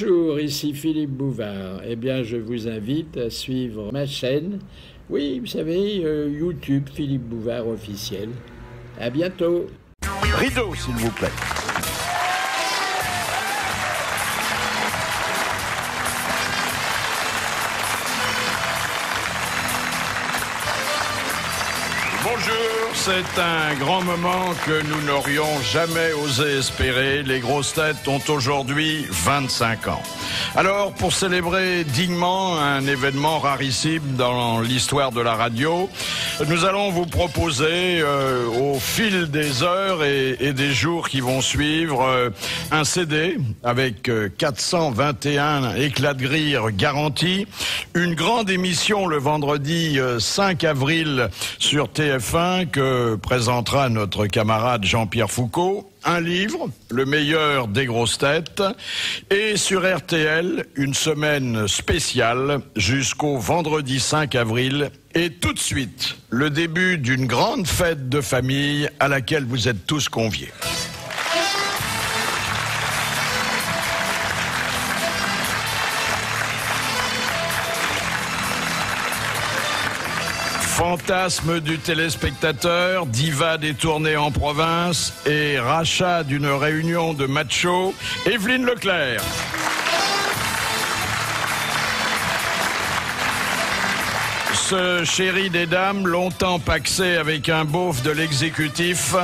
Bonjour, ici Philippe Bouvard. Eh bien, je vous invite à suivre ma chaîne. Oui, vous savez, YouTube, Philippe Bouvard officiel. À bientôt. Rideau, s'il vous plaît. Bonjour, c'est un grand moment que nous n'aurions jamais osé espérer. Les grosses têtes ont aujourd'hui 25 ans. Alors, pour célébrer dignement un événement rarissime dans l'histoire de la radio, nous allons vous proposer, au fil des heures et des jours qui vont suivre, un CD avec 421 éclats de rire garantis, une grande émission le vendredi 5 avril sur TF1 que présentera notre camarade Jean-Pierre Foucault, un livre, Le meilleur des grosses têtes, et sur RTL, une semaine spéciale jusqu'au vendredi 5 avril. Et tout de suite, le début d'une grande fête de famille à laquelle vous êtes tous conviés. Fantasme du téléspectateur, diva des tournées en province et rachat d'une réunion de machos, Evelyne Leclerc. Ce chéri des dames, longtemps paxé avec un beauf de l'exécutif,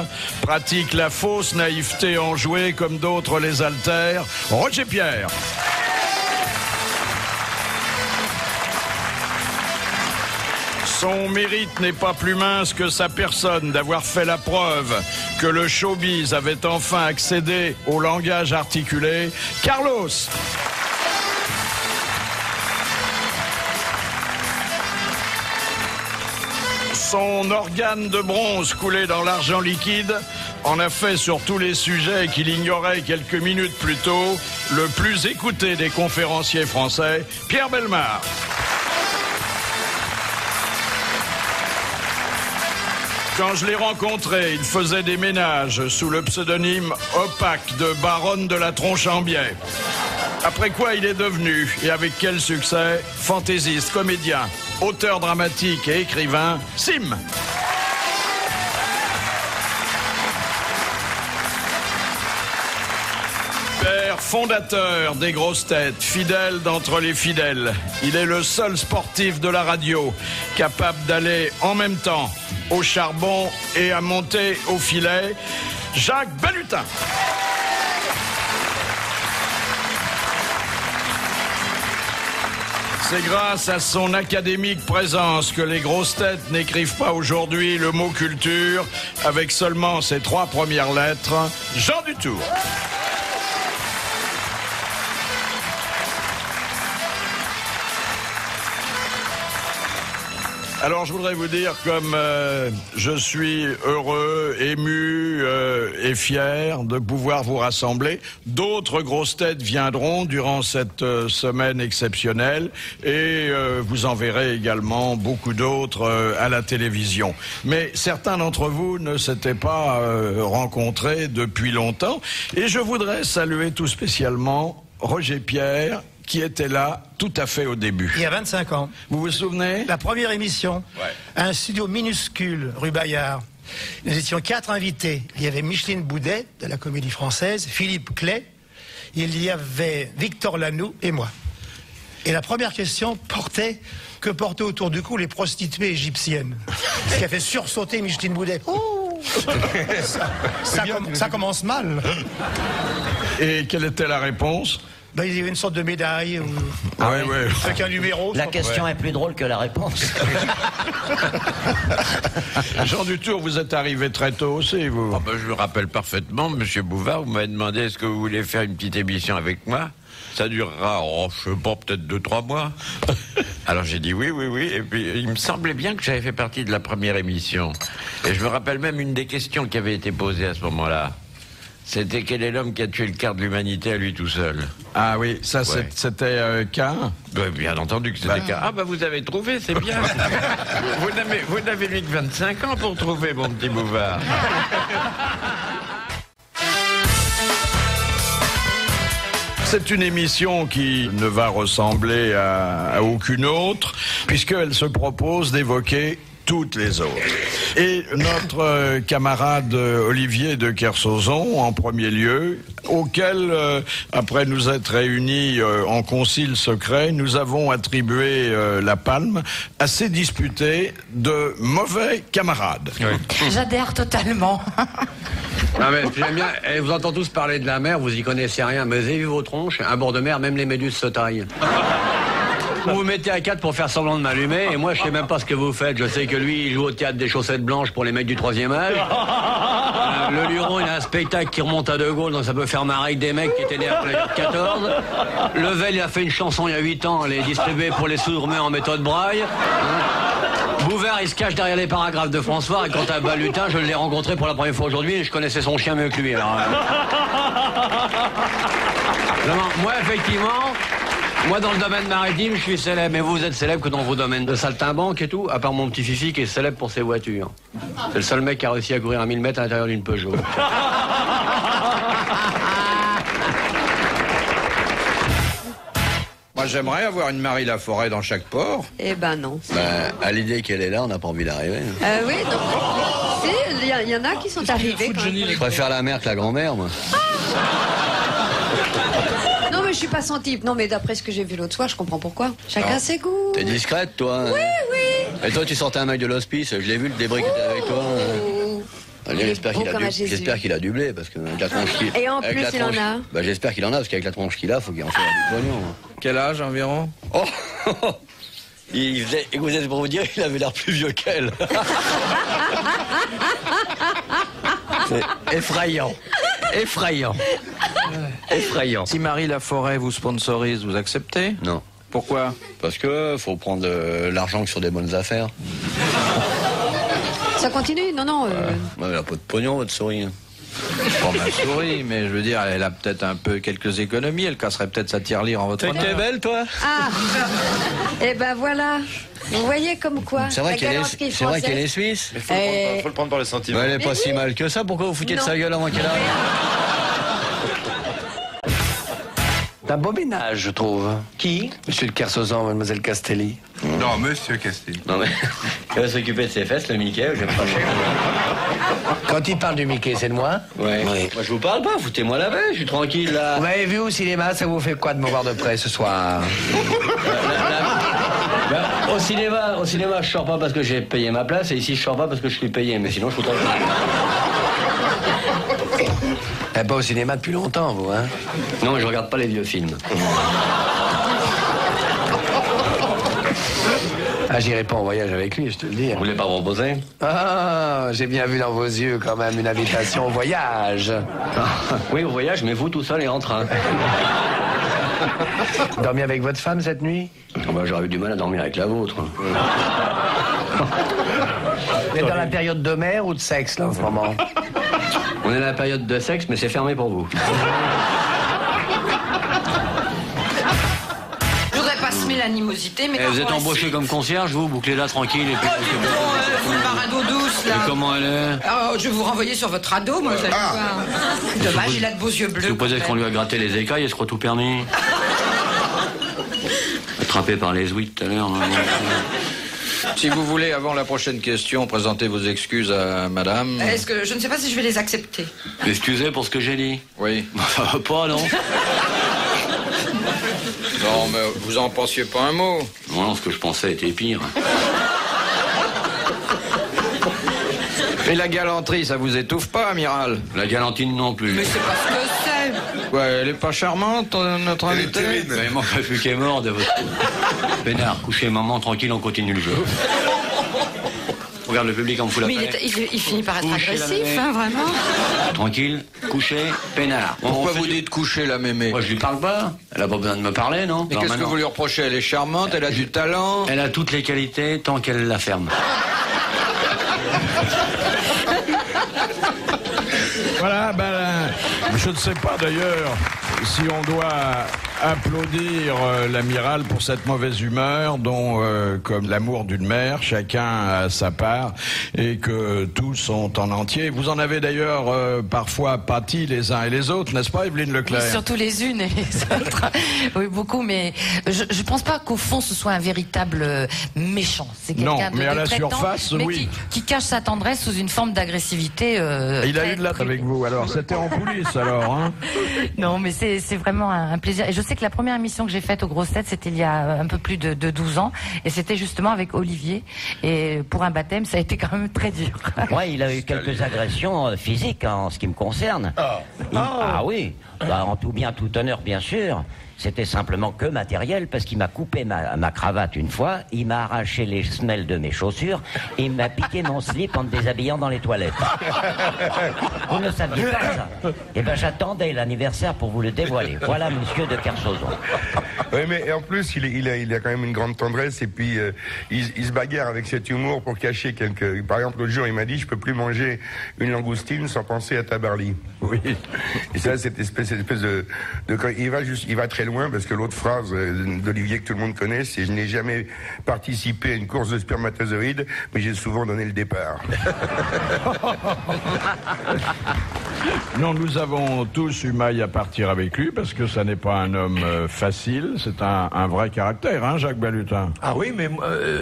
pratique la fausse naïveté enjouée comme d'autres les altèrent, Roger Pierre. Son mérite n'est pas plus mince que sa personne d'avoir fait la preuve que le showbiz avait enfin accédé au langage articulé, Carlos. Son organe de bronze coulé dans l'argent liquide en a fait sur tous les sujets qu'il ignorait quelques minutes plus tôt le plus écouté des conférenciers français, Pierre Bellemare. Quand je l'ai rencontré, il faisait des ménages sous le pseudonyme opaque de Baronne de la Tronche en Biais. Après quoi il est devenu, et avec quel succès, fantaisiste, comédien, auteur dramatique et écrivain, Sim. Père fondateur des grosses têtes, fidèle d'entre les fidèles, il est le seul sportif de la radio capable d'aller en même temps au charbon et à monter au filet, Jacques Balutin. C'est grâce à son académique présence que les grosses têtes n'écrivent pas aujourd'hui le mot culture avec seulement ses 3 premières lettres, Jean Dutour. Alors je voudrais vous dire comme je suis heureux, ému et fier de pouvoir vous rassembler. D'autres grosses têtes viendront durant cette semaine exceptionnelle et vous en verrez également beaucoup d'autres à la télévision. Mais certains d'entre vous ne s'étaient pas rencontrés depuis longtemps et je voudrais saluer tout spécialement Roger Pierre, qui était là tout à fait au début. Il y a 25 ans. Vous vous souvenez? La première émission, ouais. Un studio minuscule, rue Bayard. Nous étions 4 invités. Il y avait Micheline Boudet, de la Comédie Française, Philippe Clay, il y avait Victor Lanoux et moi. Et la première question portait, que portaient autour du cou les prostituées égyptiennes? Ce qui a fait sursauter Micheline Boudet. Oh ça commence mal. Et quelle était la réponse? Ben, il y avait une sorte de médaille. Ouais. Avec un numéro. La question est plus drôle que la réponse. Jean Dutour, vous êtes arrivé très tôt aussi, vous. Oh ben, je me rappelle parfaitement, monsieur Bouvard, vous m'avez demandé est-ce que vous voulez faire une petite émission avec moi? Ça durera, je sais pas, peut-être 2-3 mois. Alors j'ai dit oui. Et puis il me semblait bien que j'avais fait partie de la première émission. Et je me rappelle même une des questions qui avait été posée à ce moment-là. C'était quel est l'homme qui a tué le quart de l'humanité à lui tout seul? Ah oui, ça ouais. C'était Cain. Bien entendu que c'était Cain. Ah bah vous avez trouvé, c'est bien. Vous n'avez lui que 25 ans pour trouver, mon petit Bouvard. C'est une émission qui ne va ressembler à aucune autre, puisqu'elle se propose d'évoquer toutes les autres. Et notre camarade Olivier de Kersauzon, en premier lieu, auquel, après nous être réunis en concile secret, nous avons attribué la palme à ces disputés de mauvais camarades. Oui. J'adhère totalement. Non mais j'aime bien, vous entendez tous parler de la mer, vous y connaissez rien, mais vous avez vu vos tronches, un bord de mer, même les méduses se taillent. Vous vous mettez à 4 pour faire semblant de m'allumer, et moi je sais même pas ce que vous faites. Je sais que lui, il joue au théâtre des chaussettes blanches pour les mecs du 3e âge. Le Luron, il a un spectacle qui remonte à De Gaulle, donc ça peut faire marrer avec des mecs qui étaient nés après la guerre de 14. Level, il a fait une chanson il y a 8 ans, elle est distribuée pour les sourds-muets en méthode braille. Bouvard, il se cache derrière les paragraphes de François, et quant à Balutin, je l'ai rencontré pour la première fois aujourd'hui, et je connaissais son chien mieux que lui. Alors, moi, effectivement... Moi, dans le domaine maritime, je suis célèbre. Mais vous êtes célèbre que dans vos domaines de saltimbanque et tout, à part mon petit Fifi qui est célèbre pour ses voitures. C'est le seul mec qui a réussi à courir à 1000 mètres à l'intérieur d'une Peugeot. Moi, j'aimerais avoir une Marie Laforêt dans chaque port. Eh ben non. À l'idée qu'elle est là, on n'a pas envie d'arriver. Oui, non. Si, il y en a qui sont arrivés. Je préfère la mère que la grand-mère, moi. Non, mais je suis pas son type. Non, mais d'après ce que j'ai vu l'autre soir, je comprends pourquoi. Chacun ses goûts. T'es discrète, toi. Oui, oui. Et toi, tu sortais un mec de l'hospice. Je l'ai vu, le débris qui était avec toi. J'espère qu'il a du blé, parce que avec la tronche qu'il... Et en plus, il en a. Bah, j'espère qu'il en a, parce qu'avec la tronche qu'il a, faut qu'il en fasse du pognon. Quel âge environ? Oh écoutez, c'est pour vous dire, il avait l'air plus vieux qu'elle. C'est effrayant. Effrayant. Effrayant. Si Marie Laforêt vous sponsorise, vous acceptez? Non. Pourquoi? Parce que faut prendre l'argent que sur des bonnes affaires. Ça continue? Non, non. Elle a pas de pognon, votre souris. Pas ma souris, mais je veux dire, elle a peut-être un peu quelques économies, elle casserait peut-être sa tirelire en votre honneur. T'es belle, toi? Ah. Eh ben voilà. Vous voyez comme quoi. C'est vrai qu'elle est suisse. Il faut le prendre par les sentiments. Elle est pas si mal que ça, pourquoi vous foutez de sa gueule avant qu'elle arrive? Un beau ménage, je trouve. Qui? Monsieur de Kersauzon, mademoiselle Castelli. Non, monsieur Castelli. Non, mais il va s'occuper de ses fesses, le Mickey, j'aime pas. Quand il parle du Mickey, c'est de moi? Ouais. Oui. Moi, je vous parle pas, foutez-moi la paix, je suis tranquille, là. Vous m'avez vu au cinéma, ça vous fait quoi de me voir de près ce soir? Au cinéma, je sors pas parce que j'ai payé ma place, et ici, je sors pas parce que je suis payé, mais sinon, je foutrais pas. Pas au cinéma depuis longtemps, vous, hein? Non, mais je regarde pas les vieux films. Ah, j'irai pas en voyage avec lui, je te le dis. Vous voulez pas proposer? Ah, j'ai bien vu dans vos yeux quand même une invitation au voyage. Oui, au voyage, mais vous tout seul et en train. Dormi avec votre femme cette nuit? Bah, j'aurais eu du mal à dormir avec la vôtre. Vous êtes dans la période de mer ou de sexe, là, en ce moment? On est dans la période de sexe, mais c'est fermé pour vous. Je voudrais pas semer l'animosité, mais... Vous êtes embauché comme concierge, vous, bouclez là tranquille, et puis... Vous me parlez d'eau douce, là. Et comment elle est? Oh, je vais vous renvoyer sur votre ado, moi, vous allez voir. Dommage, il a de beaux yeux bleus. Vous supposez qu'on lui a gratté les écailles, elle se croit tout permis. Attrapé par les ouïes tout à l'heure. Si vous voulez, avant la prochaine question, présenter vos excuses à madame. Est-ce que je ne sais pas si je vais les accepter? Excusez pour ce que j'ai dit. Oui. Ça va pas, non? Non, mais vous en pensiez pas un mot. Non, ce que je pensais était pire. Et la galanterie, ça vous étouffe pas, amiral? La galantine non plus. Mais c'est pas ce que c'est. Ouais, elle est pas charmante, notre invitée? Il manque plus qu'elle est mort de votre... Pénard, couchez maman, tranquille, on continue le jeu. Regarde le public en fout la paix. Il finit par être agressif, hein, vraiment. Tranquille, couché, peinard. Pourquoi vous dites coucher, la mémé? Moi, je lui parle pas. Elle a pas besoin de me parler, non? Et qu'est-ce que vous lui reprochez? Elle est charmante, elle a du talent. Elle a toutes les qualités tant qu'elle la ferme. Voilà, ben, je ne sais pas d'ailleurs si on doit applaudir l'amiral pour cette mauvaise humeur dont, comme l'amour d'une mère, chacun a sa part et que tous sont en entier. Vous en avez d'ailleurs parfois pâti les uns et les autres, n'est-ce pas, Evelyne Leclerc? Oui, surtout les unes et les autres. Oui, beaucoup, mais je pense pas qu'au fond ce soit un véritable méchant. C'est quelqu'un de, mais à la traitant, surface, mais oui. qui cache sa tendresse sous une forme d'agressivité. Il a eu de l'âtre avec vous, alors c'était en coulisses alors, hein? Non, mais c'est vraiment un plaisir. Et je sais que la première émission que j'ai faite aux Grosses Têtes, c'était il y a un peu plus de 12 ans, et c'était justement avec Olivier. Et pour un baptême, ça a été quand même très dur. Ouais, il a eu quelques agressions physiques en ce qui me concerne. Ah oui, en tout bien, tout honneur, bien sûr. C'était simplement que matériel, parce qu'il m'a coupé ma cravate une fois, il m'a arraché les semelles de mes chaussures, et il m'a piqué mon slip en me déshabillant dans les toilettes. Vous ne saviez pas ça? Eh ben, j'attendais l'anniversaire pour vous le dévoiler. Voilà, monsieur de Kersozon. Oui, mais en plus, il a quand même une grande tendresse, et puis il se bagarre avec cet humour pour cacher quelques... Par exemple, l'autre jour, il m'a dit, je peux plus manger une langoustine sans penser à Tabarly. Oui. Et ça, cette espèce de... Il va très loin, parce que l'autre phrase d'Olivier que tout le monde connaît, c'est « Je n'ai jamais participé à une course de spermatozoïdes, mais j'ai souvent donné le départ. » Non, nous avons tous eu maille à partir avec lui, parce que ça n'est pas un homme facile, c'est un vrai caractère, hein, Jacques Balutin? Ah oui, mais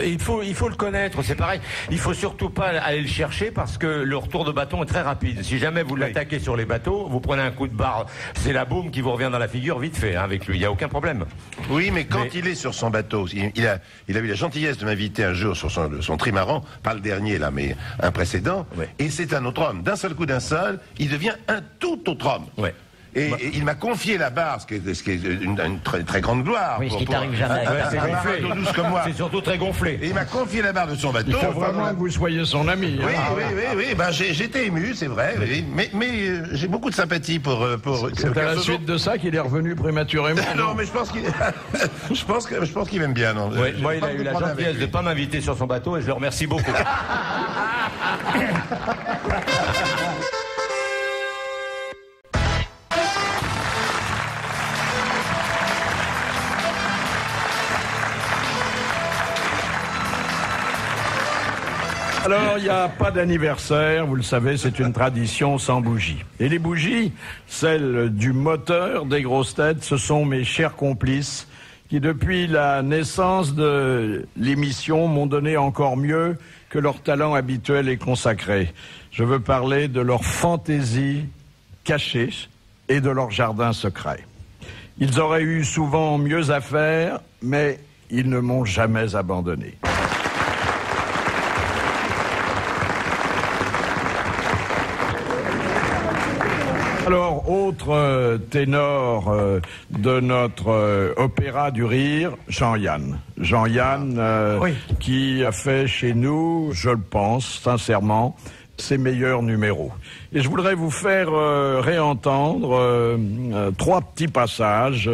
il faut le connaître, c'est pareil. Il faut surtout pas aller le chercher, parce que le retour de bâton est très rapide. Si jamais vous l'attaquez sur les bateaux, vous prenez un coup de barre, c'est la boum qui vous revient dans la figure vite fait, hein, avec lui. Il n'y a aucun problème. Oui, mais quand il est sur son bateau, il a eu la gentillesse de m'inviter un jour sur son trimaran, pas le dernier là, mais un précédent, et c'est un autre homme. D'un seul coup, il devient un tout autre homme. Ouais. Et il m'a confié la barre, ce qui est une très, très grande gloire. Oui, ce qui t'arrive jamais. C'est gonflé. Comme moi. C'est surtout très gonflé. Et il m'a confié la barre de son bateau. Il faut vraiment que vous soyez son ami. Oui, hein. oui. Ben, j'étais ému, c'est vrai. Oui. Mais j'ai beaucoup de sympathie pour. C'est à la suite de ça qu'il est revenu prématurément. Non, mais je pense qu'il. je pense qu'il m'aime bien, non. Oui, moi, il a eu la gentillesse de ne pas m'inviter sur son bateau, et je le remercie beaucoup. Alors, il n'y a pas d'anniversaire, vous le savez, c'est une tradition sans bougies. Et les bougies, celles du moteur des Grosses Têtes, ce sont mes chers complices qui, depuis la naissance de l'émission, m'ont donné encore mieux que leur talent habituel et consacré. Je veux parler de leur fantaisie cachée et de leur jardin secret. Ils auraient eu souvent mieux à faire, mais ils ne m'ont jamais abandonné. Alors, autre ténor de notre opéra du rire, Jean-Yann. Jean-Yann, qui a fait chez nous, je le pense, sincèrement, ses meilleurs numéros. Et je voudrais vous faire réentendre 3 petits passages.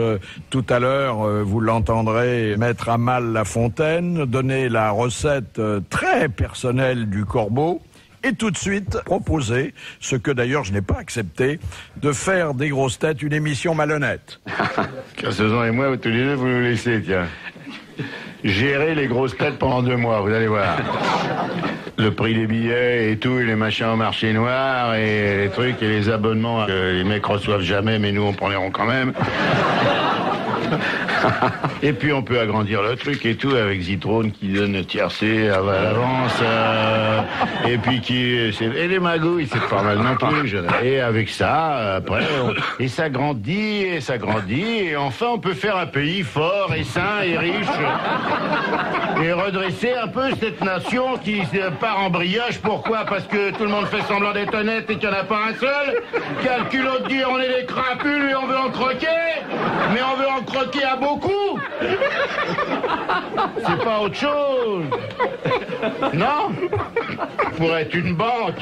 Tout à l'heure, vous l'entendrez mettre à mal La Fontaine, donner la recette très personnelle du corbeau, et tout de suite proposer, ce que d'ailleurs je n'ai pas accepté, de faire des Grosses Têtes une émission malhonnête. Kersozon et moi, tous les deux, vous nous laissez, tiens. Gérer les Grosses Têtes pendant 2 mois, vous allez voir. Le prix des billets et tout, et les machins au marché noir, et les trucs, et les abonnements que les mecs reçoivent jamais, mais nous on prend les ronds quand même. Et puis on peut agrandir le truc et tout avec Zitrone qui donne tiercé à l'avance, et puis et les magouilles, c'est pas mal non plus. Et avec ça, après, et ça grandit, et enfin on peut faire un pays fort et sain et riche, et redresser un peu cette nation qui part en brillage. Pourquoi? Parce que tout le monde fait semblant d'être honnête et qu'il n'y en a pas un seul qui a le culot de dire on est des crapules et on veut en croquer, mais on veut en croquer à beaucoup. C'est pas autre chose. Non? Pour être une banque.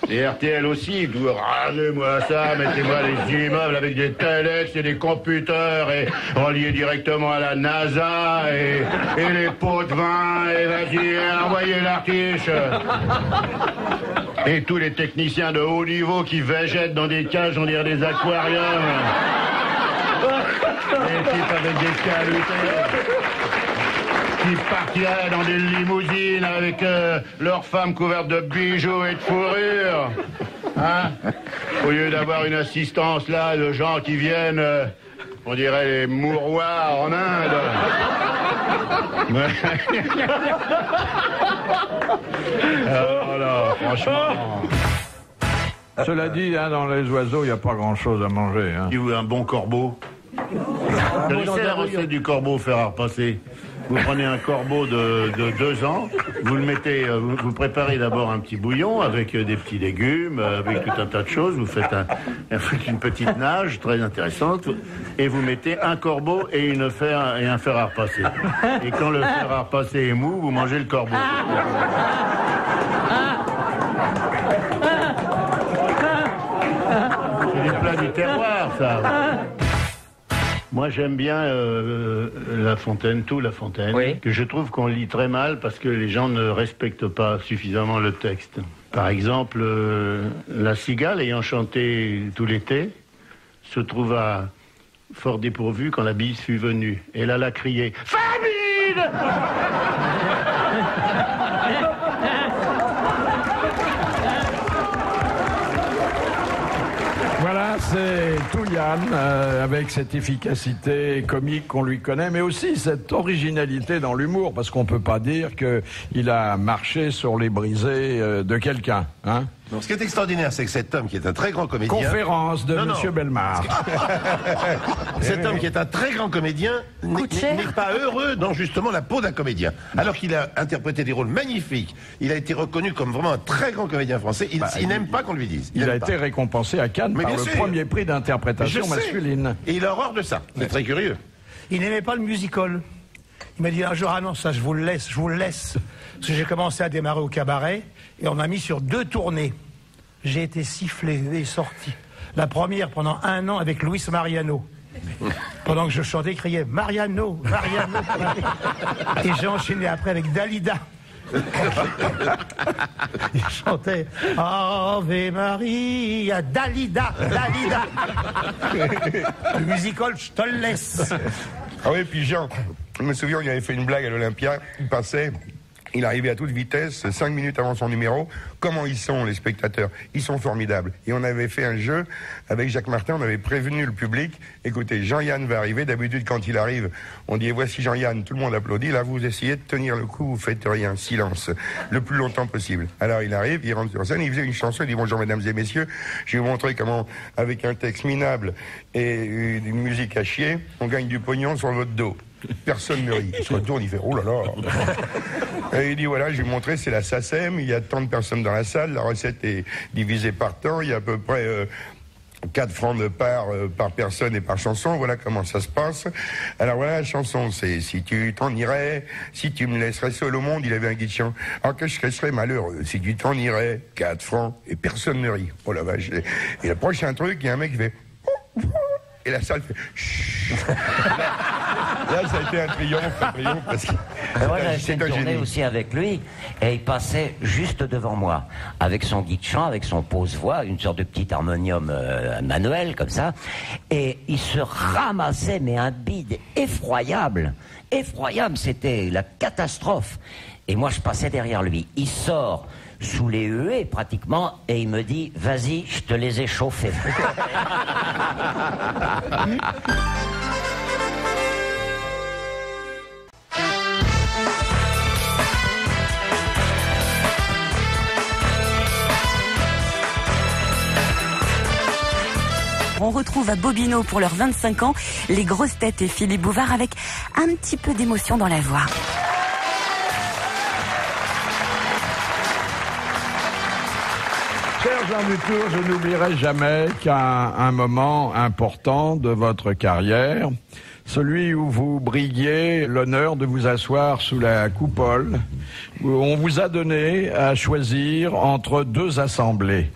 Et RTL aussi, rangez-moi ça, mettez-moi les immeubles avec des telex et des computers et reliés directement à la NASA et les pots de vin, et vas-y, envoyez l'artiche. Et tous les techniciens de haut niveau qui végètent dans des cages, on dirait des aquariums. Des types avec des calutes. Qui partiraient dans des limousines avec leurs femmes couvertes de bijoux et de fourrures. Hein? Au lieu d'avoir une assistance là, de gens qui viennent, on dirait les mouroirs en Inde. Voilà, franchement. Cela dit, hein, dans les oiseaux, il n'y a pas grand-chose à manger. Hein. Tu veux un bon corbeau? C'est la recette du corbeau fer à repasser. Vous prenez un corbeau de 2 ans, vous le mettez, vous préparez d'abord un petit bouillon avec des petits légumes, avec tout un tas de choses. Vous faites une petite nage très intéressante et vous mettez un corbeau et un fer à repasser. Et quand le fer à repasser est mou, vous mangez le corbeau. C'est des plats du terroir, ça. Moi, j'aime bien La Fontaine, La Fontaine, oui. Que je trouve qu'on lit très mal parce que les gens ne respectent pas suffisamment le texte. Par exemple, la cigale, ayant chanté tout l'été, se trouva fort dépourvue quand la bise fut venue. Et là, elle a crié « Famine !» Voilà, c'est Touliane, avec cette efficacité comique qu'on lui connaît, mais aussi cette originalité dans l'humour, parce qu'on ne peut pas dire qu'il a marché sur les brisées de quelqu'un. Hein? Donc, ce qui est extraordinaire, c'est que cet homme qui est un très grand comédien... Conférence de Monsieur Bellemare. Cet homme qui est un très grand comédien n'est pas heureux dans justement la peau d'un comédien. Alors qu'il a interprété des rôles magnifiques, il a été reconnu comme vraiment un très grand comédien français, il n'aime pas qu'on lui dise. Il a été récompensé à Cannes par le premier prix d'interprétation masculine. Et il a horreur de ça, c'est très curieux. Il n'aimait pas le musical. Il m'a dit un jour, ah non, ça je vous le laisse. Parce que j'ai commencé à démarrer au cabaret et on m'a mis sur 2 tournées. J'ai été sifflé et sorti. La première pendant 1 an avec Luis Mariano. Pendant que je chantais, il criait Mariano, Mariano. Et j'ai enchaîné après avec Dalida. Il chantait Ave Maria, Dalida, Dalida. Le musical, je te le laisse. Ah oui, puis Jean, je me souviens, il avait fait une blague à l'Olympia, il passait, il arrivait à toute vitesse, 5 minutes avant son numéro. Comment ils sont, les spectateurs? Ils sont formidables. Et on avait fait un jeu avec Jacques Martin, on avait prévenu le public, écoutez, Jean-Yann va arriver, d'habitude quand il arrive, on dit voici Jean-Yann, tout le monde applaudit, là vous essayez de tenir le coup, vous faites rien, silence, le plus longtemps possible. Alors il arrive, il rentre sur scène, il faisait une chanson, il dit bonjour mesdames et messieurs, je vais vous montrer comment, avec un texte minable et une musique à chier, on gagne du pognon sur votre dos. Personne ne rit. Il se retourne, il fait oh là là. Et il dit voilà, je vais vous montrer, c'est la SACEM, il y a tant de personnes dans la salle, la recette est divisée par temps, il y a à peu près 4 francs de part par personne et par chanson, voilà comment ça se passe. Alors voilà, la chanson, c'est si tu t'en irais, si tu me laisserais seul au monde, il avait un guide chant. Alors que je serais malheureux, si tu t'en irais, 4 francs, et personne ne rit. Oh la vache. Et le prochain truc, il y a un mec qui fait et la salle fait chut. Là, ça a été un triomphe parce que moi, j'avais fait une tournée aussi avec lui, et il passait juste devant moi, avec son guide chant, avec son pose-voix, une sorte de petit harmonium manuel, comme ça, et il se ramassait, mais un bide effroyable, c'était la catastrophe. Et moi, je passais derrière lui. Il sort sous les huées, pratiquement, et il me dit, vas-y, je te les ai chauffés. On retrouve à Bobino pour leurs 25 ans les grosses têtes et Philippe Bouvard avec un petit peu d'émotion dans la voix. Cher Jean Dutour, je n'oublierai jamais qu'un moment important de votre carrière, celui où vous briguiez l'honneur de vous asseoir sous la coupole, où on vous a donné à choisir entre 2 assemblées.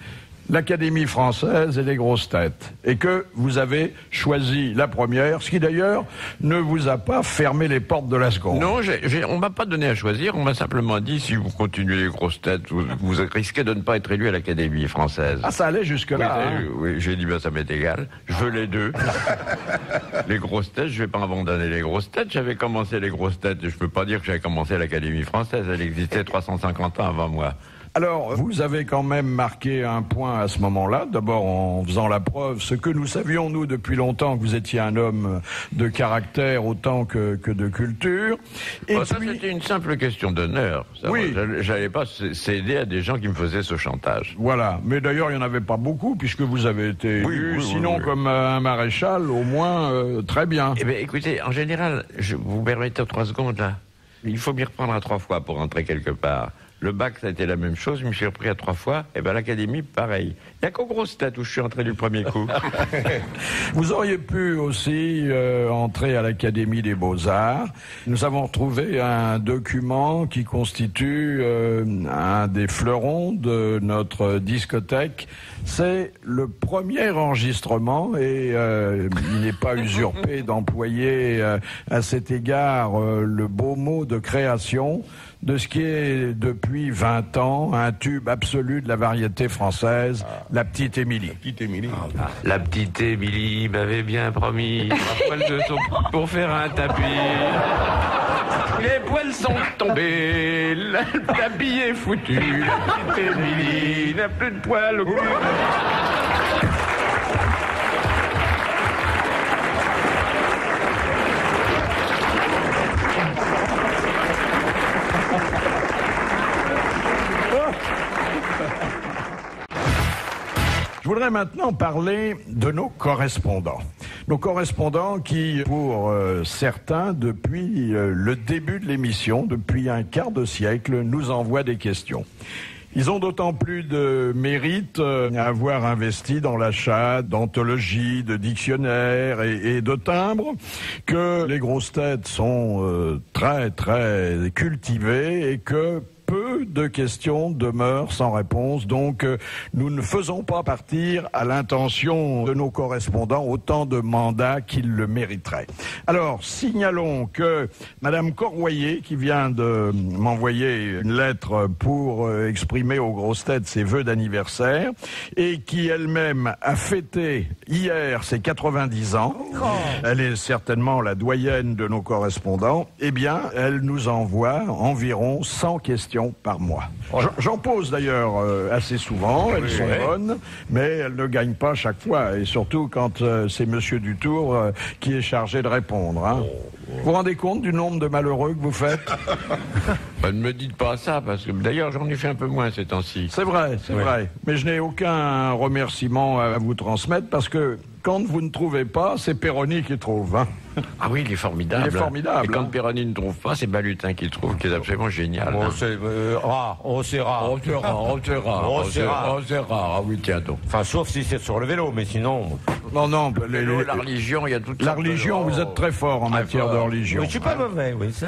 l'Académie française et les grosses têtes, et que vous avez choisi la première, ce qui d'ailleurs ne vous a pas fermé les portes de la seconde. Non, on m'a pas donné à choisir, on m'a simplement dit si vous continuez les grosses têtes, vous risquez de ne pas être élu à l'Académie française. Ah, ça allait jusque-là. Oui, j'ai dit, ça m'est égal, je veux les deux. Les grosses têtes, je vais pas abandonner les grosses têtes, j'avais commencé les grosses têtes, je peux pas dire que j'avais commencé à l'Académie française, elle existait 350 ans avant moi. Alors, vous avez quand même marqué un point à ce moment-là, d'abord en faisant la preuve, ce que nous savions, nous, depuis longtemps, que vous étiez un homme de caractère autant que de culture. Et ça, c'était une simple question d'honneur. Oui. J'allais pas céder à des gens qui me faisaient ce chantage. Voilà. Mais d'ailleurs, il n'y en avait pas beaucoup, puisque vous avez été élu, sinon comme un maréchal, au moins, très bien. Eh bien, écoutez, en général, vous permettez 3 secondes, là. Il faut m'y reprendre à 3 fois pour rentrer quelque part. Le bac, ça a été la même chose, je me suis repris à 3 fois. Et bien l'Académie, pareil. Il n'y a qu'aux grosses têtes où je suis entré du premier coup. Vous auriez pu aussi entrer à l'Académie des Beaux-Arts. Nous avons retrouvé un document qui constitue un des fleurons de notre discothèque. C'est le premier enregistrement et il n'est pas usurpé d'employer à cet égard le beau mot de création de ce qui est depuis 20 ans un tube absolu de la variété française, la petite Émilie. La petite Émilie. La petite Émilie m'avait bien promis un poil de son pour faire un tapis. Les poils sont tombés, le tapis est foutu. La petite Émilie n'a plus de poils au cul. Je voudrais maintenant parler de nos correspondants. Nos correspondants qui, pour certains, depuis le début de l'émission, depuis un quart de siècle, nous envoient des questions. Ils ont d'autant plus de mérite à avoir investi dans l'achat d'anthologies, de dictionnaires et de timbres que les grosses têtes sont très, très cultivées et que peu de questions demeurent sans réponse, donc nous ne faisons pas partir à l'intention de nos correspondants autant de mandats qu'ils le mériteraient. Alors, signalons que Madame Corroyer, qui vient de m'envoyer une lettre pour exprimer aux grosses têtes ses vœux d'anniversaire, et qui elle-même a fêté hier ses 90 ans, elle est certainement la doyenne de nos correspondants, eh bien, elle nous envoie environ 100 questions par mois. J'en pose d'ailleurs assez souvent, elles sont bonnes, mais elles ne gagnent pas chaque fois, et surtout quand c'est Monsieur Dutour qui est chargé de répondre. Hein. Vous vous rendez compte du nombre de malheureux que vous faites? Ne me dites pas ça, parce que d'ailleurs j'en ai fait un peu moins ces temps-ci. C'est vrai, mais je n'ai aucun remerciement à vous transmettre, parce que quand vous ne trouvez pas, c'est Perroni qui trouve. Hein. Ah oui, il est formidable. Il est formidable. Et quand Perroni ne trouve pas, c'est Balutin qui trouve, qui est absolument génial. C'est rare. C'est rare. Ah oui, tiens donc. Enfin, sauf si c'est sur le vélo, mais sinon... Non, la religion, il y a toute la religion, vous êtes très fort en matière de religion. Mais je suis pas mauvais, oui. On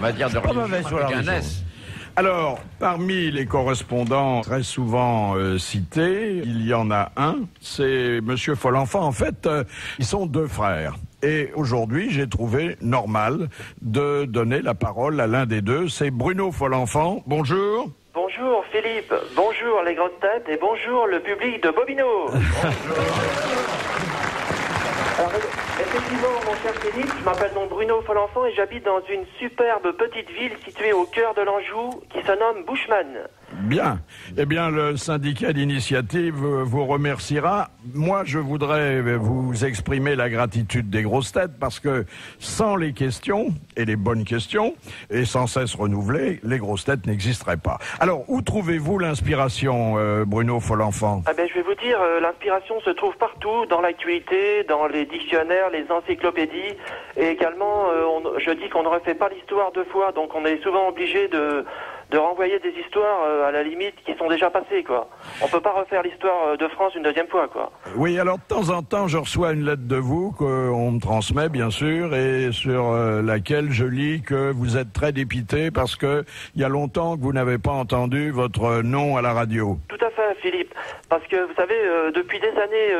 va dire de religion. Pas mauvais sur la religion. Alors, parmi les correspondants très souvent cités, il y en a un, c'est Monsieur Folenfant. En fait, ils sont 2 frères. Et aujourd'hui, j'ai trouvé normal de donner la parole à l'un des deux. C'est Bruno Folenfant. Bonjour. Bonjour Philippe, bonjour les grosses têtes et bonjour le public de Bobino. Alors, effectivement, mon cher Philippe, je m'appelle donc Bruno Folenfant et j'habite dans une superbe petite ville située au cœur de l'Anjou qui se nomme Bushman. Bien. Eh bien, le syndicat d'initiative vous remerciera. Moi, je voudrais vous exprimer la gratitude des grosses têtes parce que sans les questions, et les bonnes questions, et sans cesse renouvelées, les grosses têtes n'existeraient pas. Alors, où trouvez-vous l'inspiration, Bruno Folenfant? Je vais vous dire, l'inspiration se trouve partout, dans l'actualité, dans les dictionnaires, les encyclopédies, et également, je dis qu'on ne refait pas l'histoire 2 fois, donc on est souvent obligé de de renvoyer des histoires à la limite qui sont déjà passées, quoi. On peut pas refaire l'histoire de France une deuxième fois, quoi. Oui, alors de temps en temps, je reçois une lettre de vous qu'on me transmet, bien sûr, et sur laquelle je lis que vous êtes très dépité parce que il y a longtemps que vous n'avez pas entendu votre nom à la radio. Tout à fait, Philippe. Parce que, vous savez, depuis des années,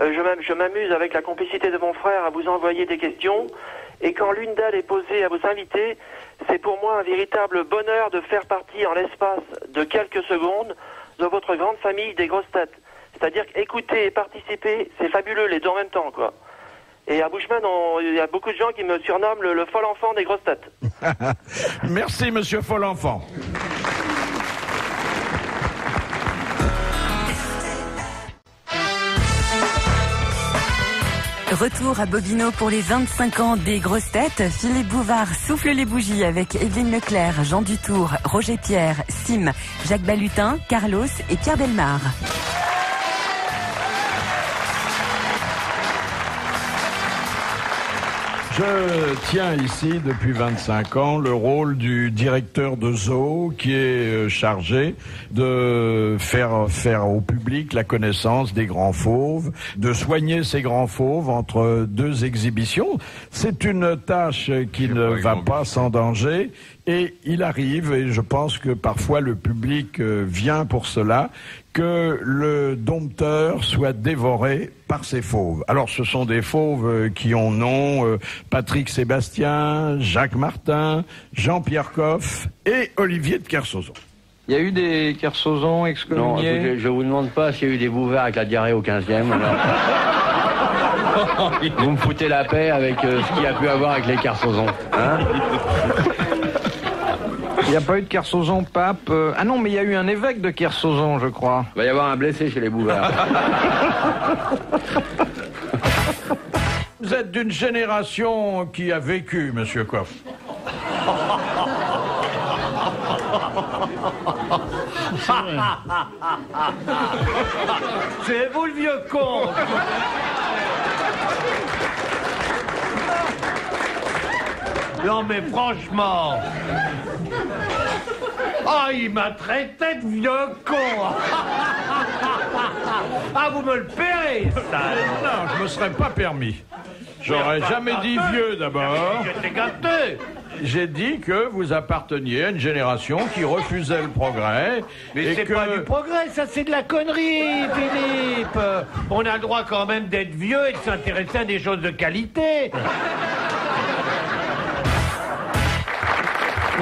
je m'amuse avec la complicité de mon frère à vous envoyer des questions. Et quand l'une d'elles est posée à vos invités, c'est pour moi un véritable bonheur de faire partie en l'espace de quelques secondes de votre grande famille des grosses têtes. C'est-à-dire qu'écouter et participer, c'est fabuleux les deux en même temps, quoi. Et à Bushman, il y a beaucoup de gens qui me surnomment le fol enfant des grosses têtes. Merci, monsieur Follenfant. Retour à Bobino pour les 25 ans des grosses têtes. Philippe Bouvard souffle les bougies avec Evelyne Leclerc, Jean Dutour, Roger Pierre, Sim, Jacques Balutin, Carlos et Pierre Bellemare. Je tiens ici, depuis 25 ans, le rôle du directeur de zoo qui est chargé de faire au public la connaissance des grands fauves, de soigner ces grands fauves entre deux exhibitions. C'est une tâche qui ne va pas sans danger. Et il arrive, et je pense que parfois le public vient pour cela, que le dompteur soit dévoré par ces fauves. Alors ce sont des fauves qui ont nom Patrick Sébastien, Jacques Martin, Jean-Pierre Coff et Olivier de Kersauzon. Il y a eu des Kersauzon excommuniés? Non, écoutez, je vous demande pas s'il y a eu des Bouvards avec la diarrhée au 15e. Vous me foutez la paix avec ce qu'il y a pu avoir avec les Kersauzon. Hein? Il n'y a pas eu de Kersauzon pape. Ah non, mais il y a eu un évêque de Kersauzon, je crois. Il va y avoir un blessé chez les Bouvards. Vous êtes d'une génération qui a vécu, monsieur Coff. C'est vous le vieux con. Non mais franchement. Ah, il m'a traité de vieux con. Ah, vous me le paierez, ça. Non, je me serais pas permis. J'aurais jamais dit vieux d'abord. J'étais gâté. J'ai dit que vous apparteniez à une génération qui refusait le progrès. Mais c'est pas du progrès, ça c'est de la connerie, Philippe. On a le droit quand même d'être vieux et de s'intéresser à des choses de qualité.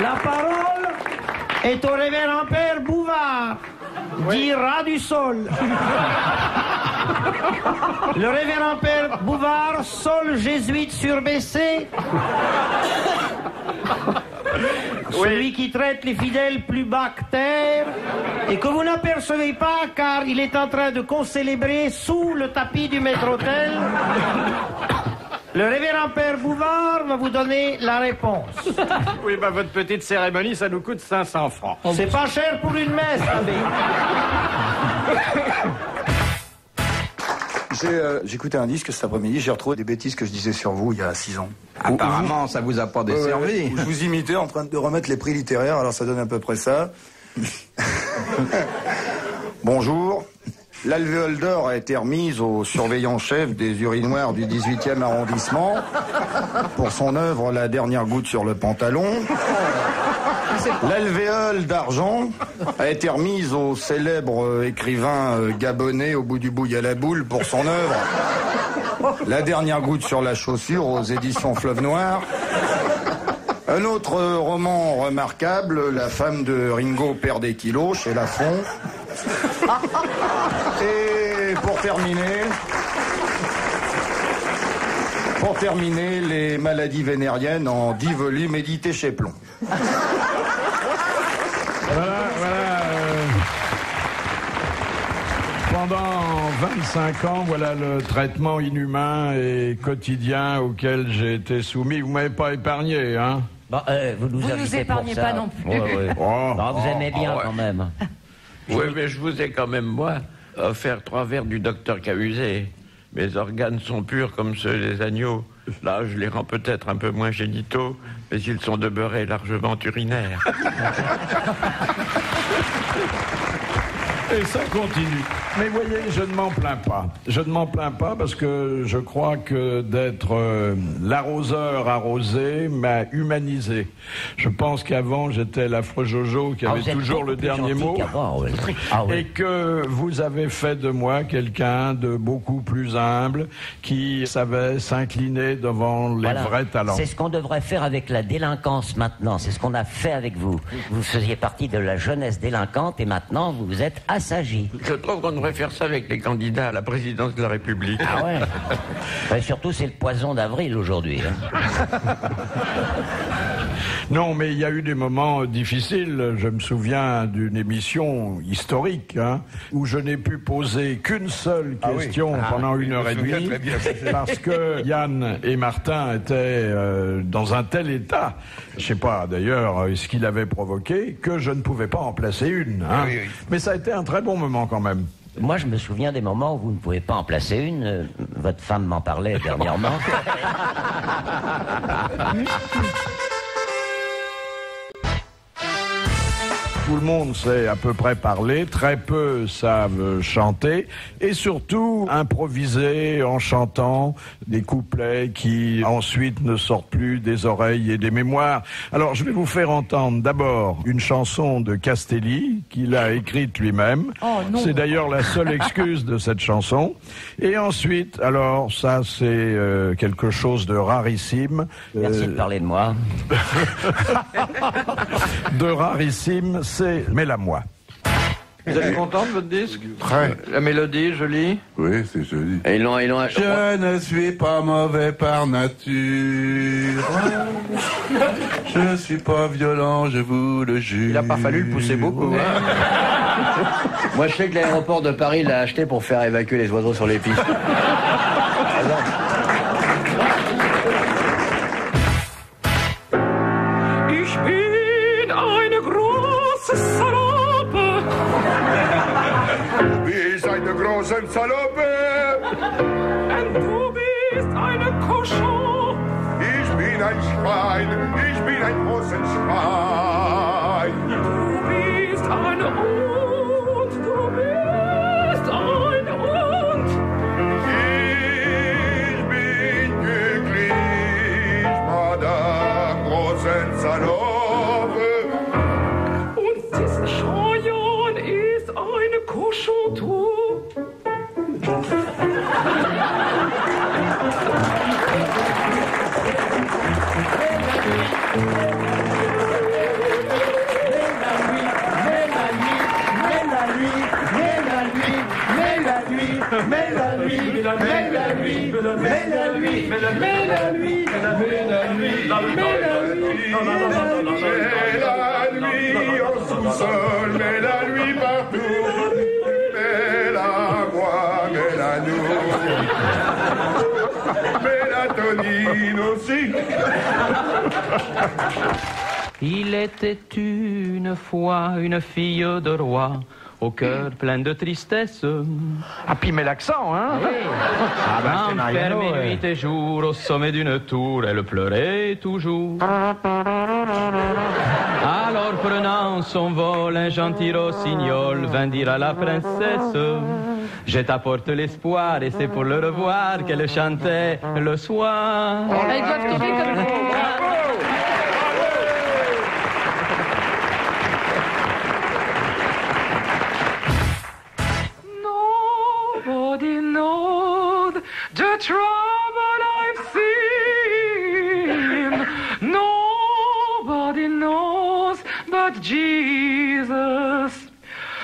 La parole est au révérend père Bouvard, dit rat du sol. Le révérend père Bouvard, sol jésuite surbaissé. Celui qui traite les fidèles plus bas que terre et que vous n'apercevez pas car il est en train de concélébrer sous le tapis du maître-autel. Le révérend père Bouvard va vous donner la réponse. Oui, bah votre petite cérémonie, ça nous coûte 500 francs. C'est pas cher pour une messe, abbé. J'ai écouté un disque cet après-midi, j'ai retrouvé des bêtises que je disais sur vous il y a 6 ans. Apparemment, ça vous a pas desservi. Je vous imitais en train de remettre les prix littéraires, alors ça donne à peu près ça. Bonjour. L'alvéole d'or a été remise au surveillant-chef des urinoirs du 18e arrondissement pour son œuvre La dernière goutte sur le pantalon. L'alvéole d'argent a été remise au célèbre écrivain gabonais au bout du bouille à la boule pour son œuvre La dernière goutte sur la chaussure aux éditions Fleuve Noir. Un autre roman remarquable, La femme de Ringo perd des kilos chez Lafon. Et pour terminer, les maladies vénériennes en 10 volumes édités chez Plomb. Pendant 25 ans, voilà le traitement inhumain et quotidien auquel j'ai été soumis. Vous m'avez pas épargné, hein? Bah, vous nous épargnez pas non plus. Ouais. Vous aimez bien quand même. Oui, mais je vous ai quand même, moi, offert 3 verres du docteur Cahuset. Mes organes sont purs comme ceux des agneaux. Là, je les rends peut-être un peu moins génitaux, mais ils sont demeurés largement urinaires. Et ça continue. Mais voyez, je ne m'en plains pas. Je ne m'en plains pas parce que je crois que d'être l'arroseur arrosé m'a humanisé. Je pense qu'avant, j'étais l'affreux Jojo qui avait toujours le dernier mot. Oui. Ah, oui. Et que vous avez fait de moi quelqu'un de beaucoup plus humble qui savait s'incliner devant les vrais talents. C'est ce qu'on devrait faire avec la délinquance maintenant. C'est ce qu'on a fait avec vous. Vous faisiez partie de la jeunesse délinquante et maintenant vous vous êtes assagi. Je trouve qu'on devrait faire ça avec les candidats à la présidence de la République. Ah ouais. Et surtout, c'est le poison d'avril aujourd'hui. Non, mais il y a eu des moments difficiles. Je me souviens d'une émission historique où je n'ai pu poser qu'une seule question pendant 1h30 parce que Yann et Martin étaient dans un tel état, je ne sais pas d'ailleurs ce qu'il avait provoqué, que je ne pouvais pas en placer une. Oui. Mais ça a été un très bon moment quand même. Moi, je me souviens des moments où vous ne pouvez pas en placer une. Votre femme m'en parlait dernièrement. Tout le monde sait à peu près parler, très peu savent chanter et surtout improviser en chantant des couplets qui ensuite ne sortent plus des oreilles et des mémoires. Alors je vais vous faire entendre d'abord une chanson de Castelli qu'il a écrite lui-même. Oh, c'est d'ailleurs la seule excuse de cette chanson. Et ensuite, alors ça c'est quelque chose de rarissime. Merci de parler de moi. De rarissime, c'est Mets-la-moi. Vous êtes content de votre disque? Très. La mélodie, jolie? Oui, c'est joli. Et ils l'ont Je ne suis pas mauvais par nature. Je suis pas violent, je vous le jure. Il a pas fallu le pousser beaucoup. Moi, je sais que l'aéroport de Paris l'a acheté pour faire évacuer les oiseaux sur les pistes. Großen Saloppe. Und du bist eine Koschon. Ich bin ein Schwein, ich bin ein großes Schwein. Du bist ein Hund, du bist ein Hund. Ich bin glücklich, Madame großen Saloppe. Und das Schwein ist eine Koschon. Il était une fois une fille de roi, au cœur plein de tristesse. Ah, puis mais l'accent, hein? Oui. Ah ben, c'est Mariano, enfermée nuit et jour au sommet d'une tour, elle pleurait toujours. Alors prenant son vol, un gentil rossignol vint dire à la princesse: je t'apporte l'espoir et c'est pour le revoir qu'elle chantait le soir. Elles doivent tomber comme ça. Nobody knows the trouble I've seen. Nobody knows but Jesus.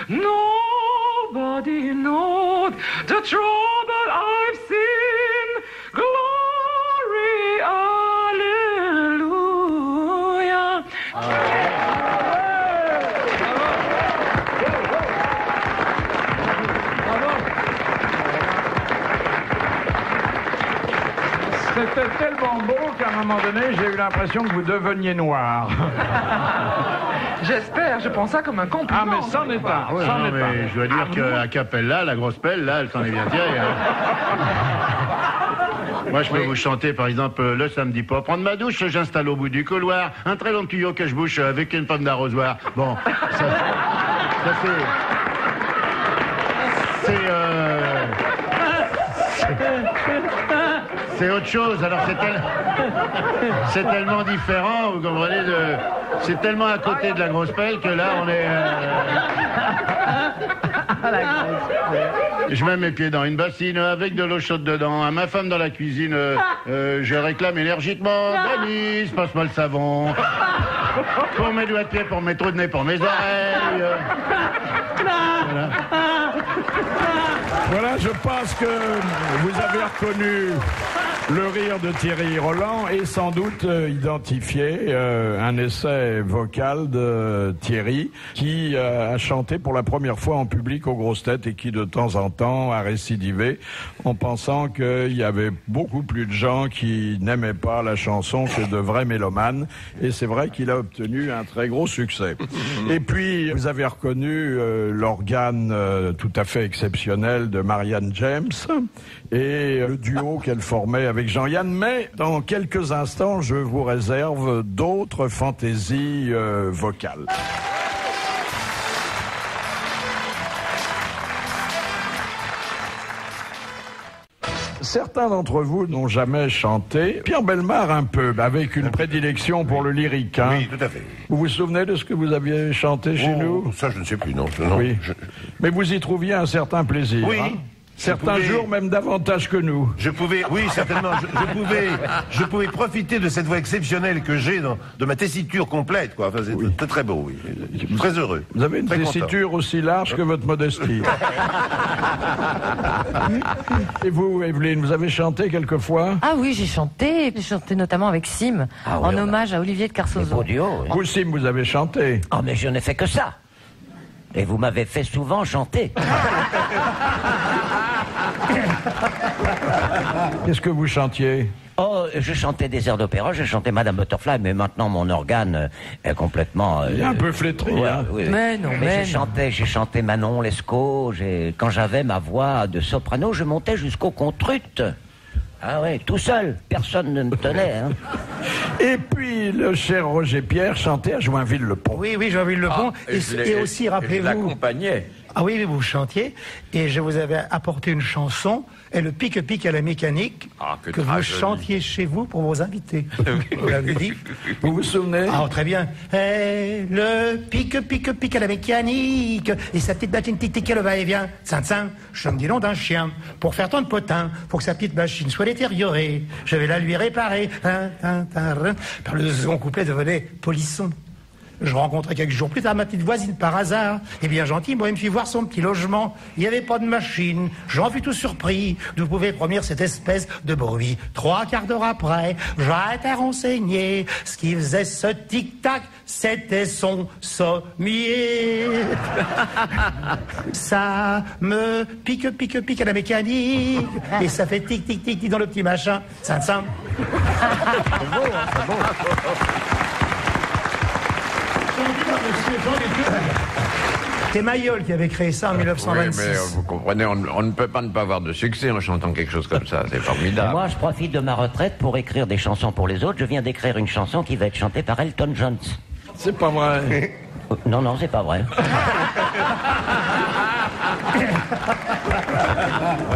Nobody knows the trouble I've seen. Glory, hallelujah. C'était tellement beau qu'à un moment donné, j'ai eu l'impression que vous deveniez noir. J'espère, je prends ça comme un compliment. Ah, mais c'en est pas. Ouais, non, mais je dois dire qu'à Capella, la grosse pelle, là, elle s'en est bien tirée. Hein. Moi, je peux vous chanter, par exemple, le samedi pour prendre ma douche, j'installe au bout du couloir un très long tuyau que je bouche avec une pomme d'arrosoir. Bon, ça c'est autre chose. Alors c'est tellement différent, vous comprenez, c'est tellement à côté de la grosse pelle que là on est. Je mets mes pieds dans une bassine avec de l'eau chaude dedans. À ma femme dans la cuisine, je réclame énergiquement. Denise, passe-moi le savon. Pour mes doigts de pied, pour mes trous de nez, pour mes oreilles. Voilà. Voilà, je pense que vous avez reconnu le rire de Thierry Roland et sans doute identifié un essai vocal de Thierry qui a chanté pour la première fois en public aux grosses têtes et qui de temps en temps a récidivé en pensant qu'il y avait beaucoup plus de gens qui n'aimaient pas la chanson que de vrais mélomanes, et c'est vrai qu'il a obtenu un très gros succès. Et puis vous avez reconnu l'organe tout à fait exceptionnel de Marianne James et le duo qu'elle formait avec Jean-Yann, mais dans quelques instants, je vous réserve d'autres fantaisies vocales. Certains d'entre vous n'ont jamais chanté. Pierre Bellemare un peu, avec une prédilection pour le lyrique. Hein. Oui, tout à fait. Vous vous souvenez de ce que vous aviez chanté chez nous? Ça, je ne sais plus, non. Oui. Mais vous y trouviez un certain plaisir. Oui. Hein. Certains jours, même davantage que nous. Je pouvais, oui, certainement. Je pouvais profiter de cette voix exceptionnelle que j'ai de ma tessiture complète, quoi. Enfin, c'est très, très beau, oui. Très heureux. Vous avez une tessiture aussi large que votre modestie. Et vous, Evelyne, vous avez chanté quelquefois? Ah oui, j'ai chanté notamment avec Sim, en hommage à Olivier de Carsozon. Oui. Vous, Sim, vous avez chanté? Ah, mais je n'ai fait que ça. Et vous m'avez fait souvent chanter. Qu'est-ce que vous chantiez? Oh, je chantais des airs d'opéra, je chantais Madame Butterfly, mais maintenant mon organe est complètement... Il est un peu flétri, ouais, hein. Oui. Mais non, mais j'ai chanté Manon Lescaut, quand j'avais ma voix de soprano, je montais jusqu'au contrut. Ah oui, tout seul, personne ne me tenait. Hein. Et puis, le cher Roger Pierre chantait à Joinville-le-Pont. Oui, Joinville-le-Pont. Et aussi, rappelez-vous... Je l'accompagnais. Ah oui, vous chantiez, et je vous avais apporté une chanson, et le pique-pique à la mécanique, que vous chantiez chez vous pour vos invités. Vous l'avez dit? Vous vous souvenez? Ah, très bien. Et le pique-pique à la mécanique, et sa petite machine tic-tic, elle va et vient. Tsin-tsin, je me dis nom d'un chien. Pour faire tant de potins, faut que sa petite machine soit détériorée. Je vais la lui réparer. Par le second couplet devenait polisson. Je rencontrais quelques jours plus tard ma petite voisine par hasard. Et bien gentil, moi, il me fit voir son petit logement. Il n'y avait pas de machine. J'en fus tout surpris. D'où pouvait provenir cette espèce de bruit. 3 quarts d'heure après, j'ai été renseigné. Ce qui faisait ce tic-tac, c'était son sommier. Ça me pique à la mécanique. Et ça fait tic-tic-tic dans le petit machin. Ça. C'est beau, hein, c'est beau. C'est Mayol qui avait créé ça en 1926. Oui, mais vous comprenez, on ne peut pas ne pas avoir de succès en chantant quelque chose comme ça, c'est formidable. Et moi, je profite de ma retraite pour écrire des chansons pour les autres. Je viens d'écrire une chanson qui va être chantée par Elton John. C'est pas vrai. Non, c'est pas vrai.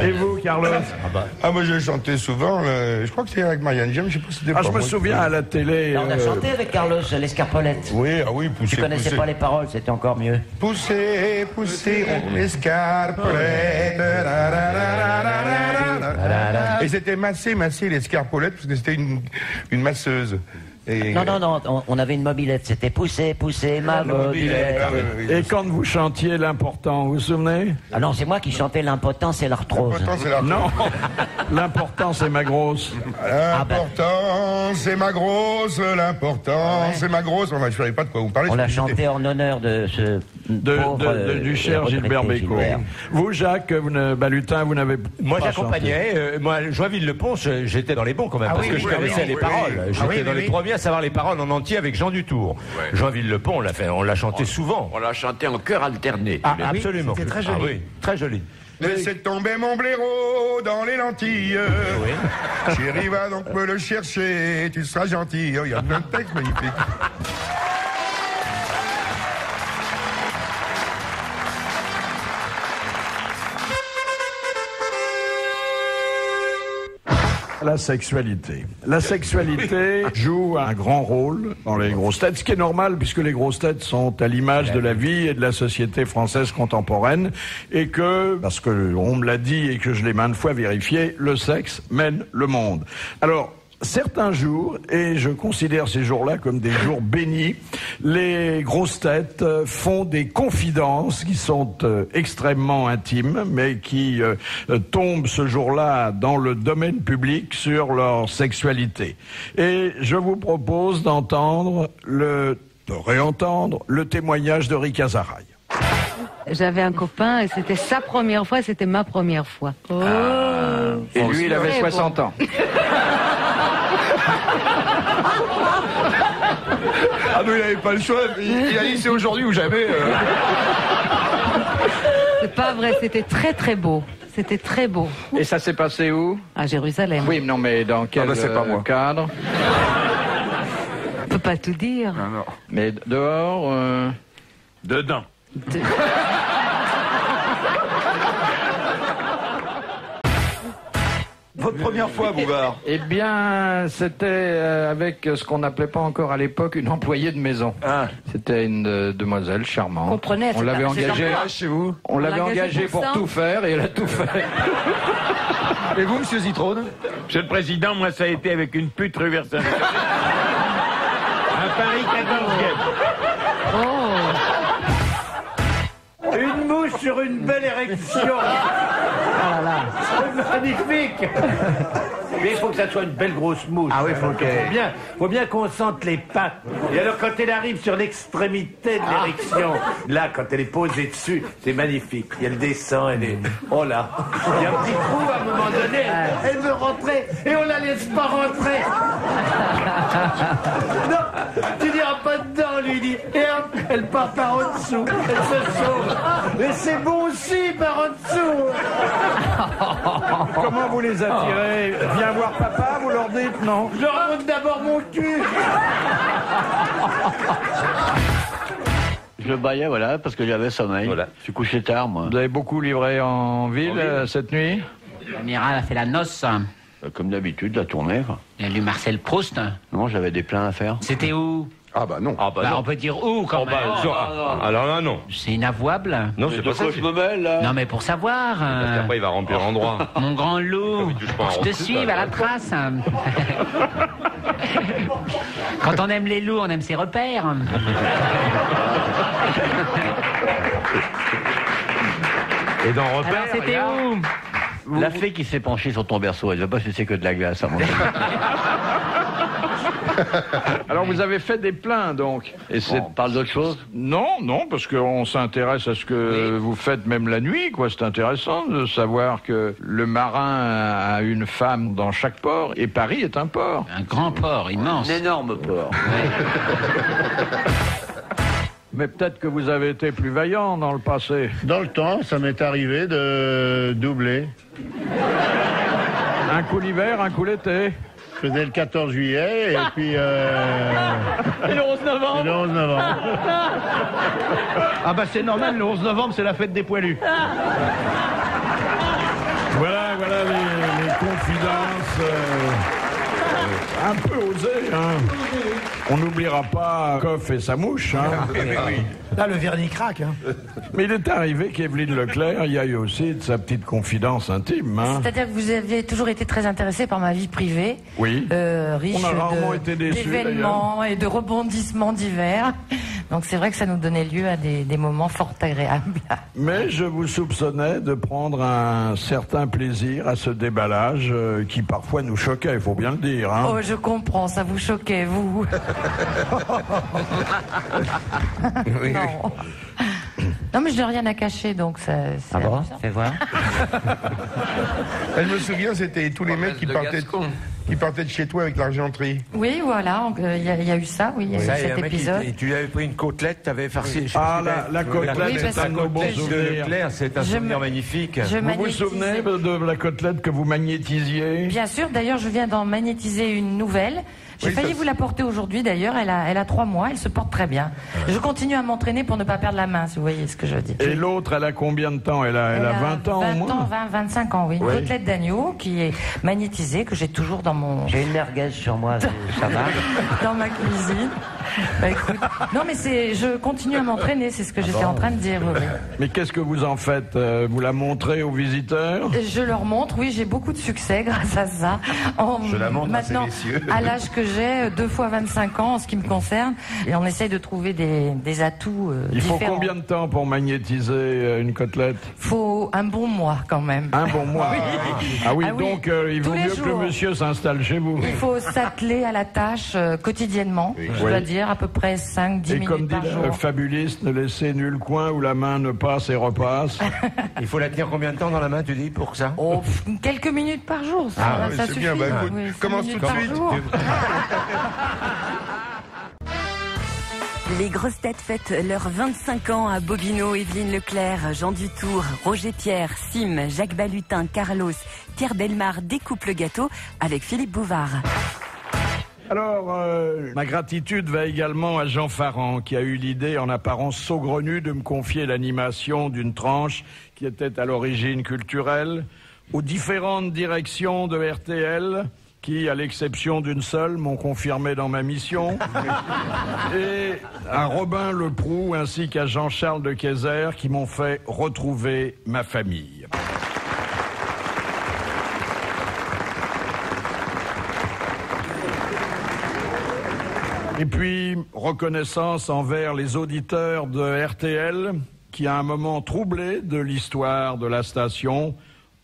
Et vous, Carlos? Moi, je chantais souvent, je crois que c'est avec Marianne James, je sais pas si c'était pas je me souviens à la télé... On a chanté avec Carlos, l'escarpolette. Oui, poussez. Tu connaissais pas les paroles, c'était encore mieux. Poussez, l'escarpolette. Et c'était masser l'escarpolette, parce que c'était une masseuse. Et Non, on avait une mobilette, c'était pousser ma mobilette. Et quand vous chantiez l'important, vous vous souvenez? Ah non, c'est moi qui chantais l'impotent, c'est l'arthrose. Non, l'important c'est ma grosse. L'important c'est ma grosse, l'important c'est ma grosse. Je ne savais pas de quoi vous parlez. On l'a chanté en honneur de ce du cher Gilbert Bécaud. Vous, Jacques Balutin, vous n'avez pas Moi, j'accompagnais. Moi, Joinville-le-Pont, j'étais dans les bons quand même, parce que je connaissais les paroles. J'étais dans les premiers à savoir les paroles en entier avec Jean Dutour. Ouais. Joinville-le-Pont, on l'a chanté souvent. On l'a chanté en chœur alterné. Absolument. C'était très joli. Oui, très joli. Laissez tomber mon blaireau dans les lentilles. Chérie, va donc me le chercher, tu seras gentil. Il y a plein de textes magnifiques. La sexualité. La sexualité joue un grand rôle dans les grosses têtes, ce qui est normal puisque les grosses têtes sont à l'image de la vie et de la société française contemporaine et que, parce que on me l'a dit et que je l'ai maintes fois vérifié, le sexe mène le monde. Alors, certains jours, et je considère ces jours-là comme des jours bénis, les grosses têtes font des confidences qui sont extrêmement intimes, mais qui tombent ce jour-là dans le domaine public sur leur sexualité. Et je vous propose de réentendre le témoignage de Rika Zaraï. J'avais un copain et c'était sa première fois, c'était ma première fois. Oh. Et lui, il avait 60 ans. Ah non, il n'avait pas le choix. Il a dit c'est aujourd'hui ou jamais. C'est pas vrai, c'était très très beau. C'était très beau. Et ça s'est passé où? À Jérusalem. Oui, non, mais dans quel cadre? On peut pas tout dire. Non. Mais dehors Dedans. Votre première fois, Bouvard? Eh bien, c'était avec ce qu'on n'appelait pas encore à l'époque une employée de maison. Ah. C'était une demoiselle charmante. Comprenez, on l'avait engagée chez vous. On l'avait engagée pour tout faire et elle a tout fait. Et vous, monsieur Zitrone? Monsieur le Président, moi, ça a été avec une pute rue Versailles. À Paris 14e. Oh. Une mouche sur une belle érection. Ah là là. Magnifique. Mais il faut que ça soit une belle grosse mouche. Ah oui, faut bien qu'on sente les pattes. Et alors quand elle arrive sur l'extrémité de l'érection, là, quand elle est posée dessus, c'est magnifique. Et elle descend, elle est... Oh là. Il y a un petit trou à un moment donné. Elle veut rentrer et on la laisse pas rentrer. Non, tu diras pas dedans, lui dit. Et hop, elle part par en dessous. Elle se sauve. Mais c'est bon aussi par en dessous. Comment vous les attirez? Viens voir papa, vous leur dites non? Je leur montre d'abord mon cul. Je baillais, voilà, parce que j'avais sommeil. Voilà. Je suis couché tard, moi. Vous avez beaucoup livré en ville cette nuit? L'amiral a fait la noce. Comme d'habitude, la tournée. Quoi. Il a lu Marcel Proust. Non, j'avais des pleins à faire. C'était où? Ah bah non. Ah bah non. On peut dire où quand même. Alors là, non. C'est inavouable. Non, c'est pas ça. Je me mêle, là. Non, mais pour savoir. Parce qu'après, il va remplir l'endroit. Mon grand loup, je te suis à la trace. Quand on aime les loups, on aime ses repères. Et dans repères. Alors, c'était où? La fée qui s'est penchée sur ton berceau, elle ne va pas sucer que de la glace, à mon avis. Alors vous avez fait des pleins donc. Et on parle d'autre chose? Non, parce qu'on s'intéresse à ce que vous faites même la nuit, quoi. C'est intéressant de savoir que le marin a une femme dans chaque port, et Paris est un port. Un grand port, immense. Un énorme port. Mais peut-être que vous avez été plus vaillant dans le passé. Dans le temps, ça m'est arrivé de doubler. Un coup l'hiver, un coup l'été. Je faisais le 14 juillet et puis... Et le 11 novembre. Et le 11 novembre. Ah bah c'est normal, le 11 novembre c'est la fête des poilus. Voilà les confidences un peu osées. Hein. On n'oubliera pas Coff et sa mouche. Hein. Là, le vernis craque. Hein. Mais il est arrivé qu'Evelyne Leclerc y aille aussi de sa petite confidence intime. Hein. C'est-à-dire que vous avez toujours été très intéressé par ma vie privée. Oui. Riche on a rarement été déçus, d'événements et de rebondissements divers. Donc c'est vrai que ça nous donnait lieu à des moments fort agréables. Mais je vous soupçonnais de prendre un certain plaisir à ce déballage qui parfois nous choquait, il faut bien le dire. Hein. Oh, je comprends, ça vous choquait, vous. Oui. Non. Non, mais je n'ai rien à cacher, donc ça. Ah bon? Fais voir. Je me souviens, c'était tous les mecs qui partaient. qui partait de chez toi avec l'argenterie. Oui, voilà, il y a eu ça, oui, il y a eu cet épisode. Tu avais pris une côtelette, tu avais farci. La côtelette, c'est un de nos bons souvenirs. C'est un souvenir magnifique. Vous vous souvenez de la côtelette que vous magnétisiez? Bien sûr, d'ailleurs, je viens d'en magnétiser une nouvelle. J'ai failli vous la porter aujourd'hui, d'ailleurs. Elle a 3 mois, elle se porte très bien. Je continue à m'entraîner pour ne pas perdre la main, si vous voyez ce que je dis. Et l'autre, elle a combien de temps? Elle a 20 ans 20 ans, 25 ans, oui. Une côtelette d'agneau qui est magnétisée, que j'ai toujours dans mon... J'ai une merguez sur moi, ça va? Dans ma cuisine. Bah, écoute, non, mais je continue à m'entraîner, c'est ce que j'étais en train de dire. Oui. Mais qu'est-ce que vous en faites? Vous la montrez aux visiteurs? Je leur montre, oui, j'ai beaucoup de succès grâce à ça. Je la montre maintenant, à ces messieurs. À l'âge que j'ai, 2 fois 25 ans en ce qui me concerne, et on essaye de trouver des atouts Il faut différents. combien de temps pour magnétiser une côtelette? Faut un bon mois quand même. Un bon mois. Oui. Donc il vaut mieux que le monsieur s'installe chez vous. Il faut s'atteler à la tâche quotidiennement, je dois dire, à peu près 5-10 minutes par jour. Et comme dit le fabuliste, ne laissez nul coin où la main ne passe et repasse. Il faut la tenir combien de temps dans la main, tu dis, pour ça? Quelques minutes par jour, ça c'est suffit. bien, bah, écoute, Oui, commence 5 tout de minutes suite. par jour. Les grosses têtes fêtent leurs 25 ans à Bobino, Evelyne Leclerc, Jean Dutour, Roger Pierre, Sim, Jacques Balutin, Carlos, Pierre Bellemare découpe le gâteau avec Philippe Bouvard. Alors, ma gratitude va également à Jean Farand, qui a eu l'idée en apparence saugrenue de me confier l'animation d'une tranche qui était à l'origine culturelle, aux différentes directions de RTL, qui, à l'exception d'une seule, m'ont confirmé dans ma mission, et à Robin Leproux ainsi qu'à Jean-Charles de Kayser, qui m'ont fait retrouver ma famille. Et puis, reconnaissance envers les auditeurs de RTL qui, à un moment troublé de l'histoire de la station,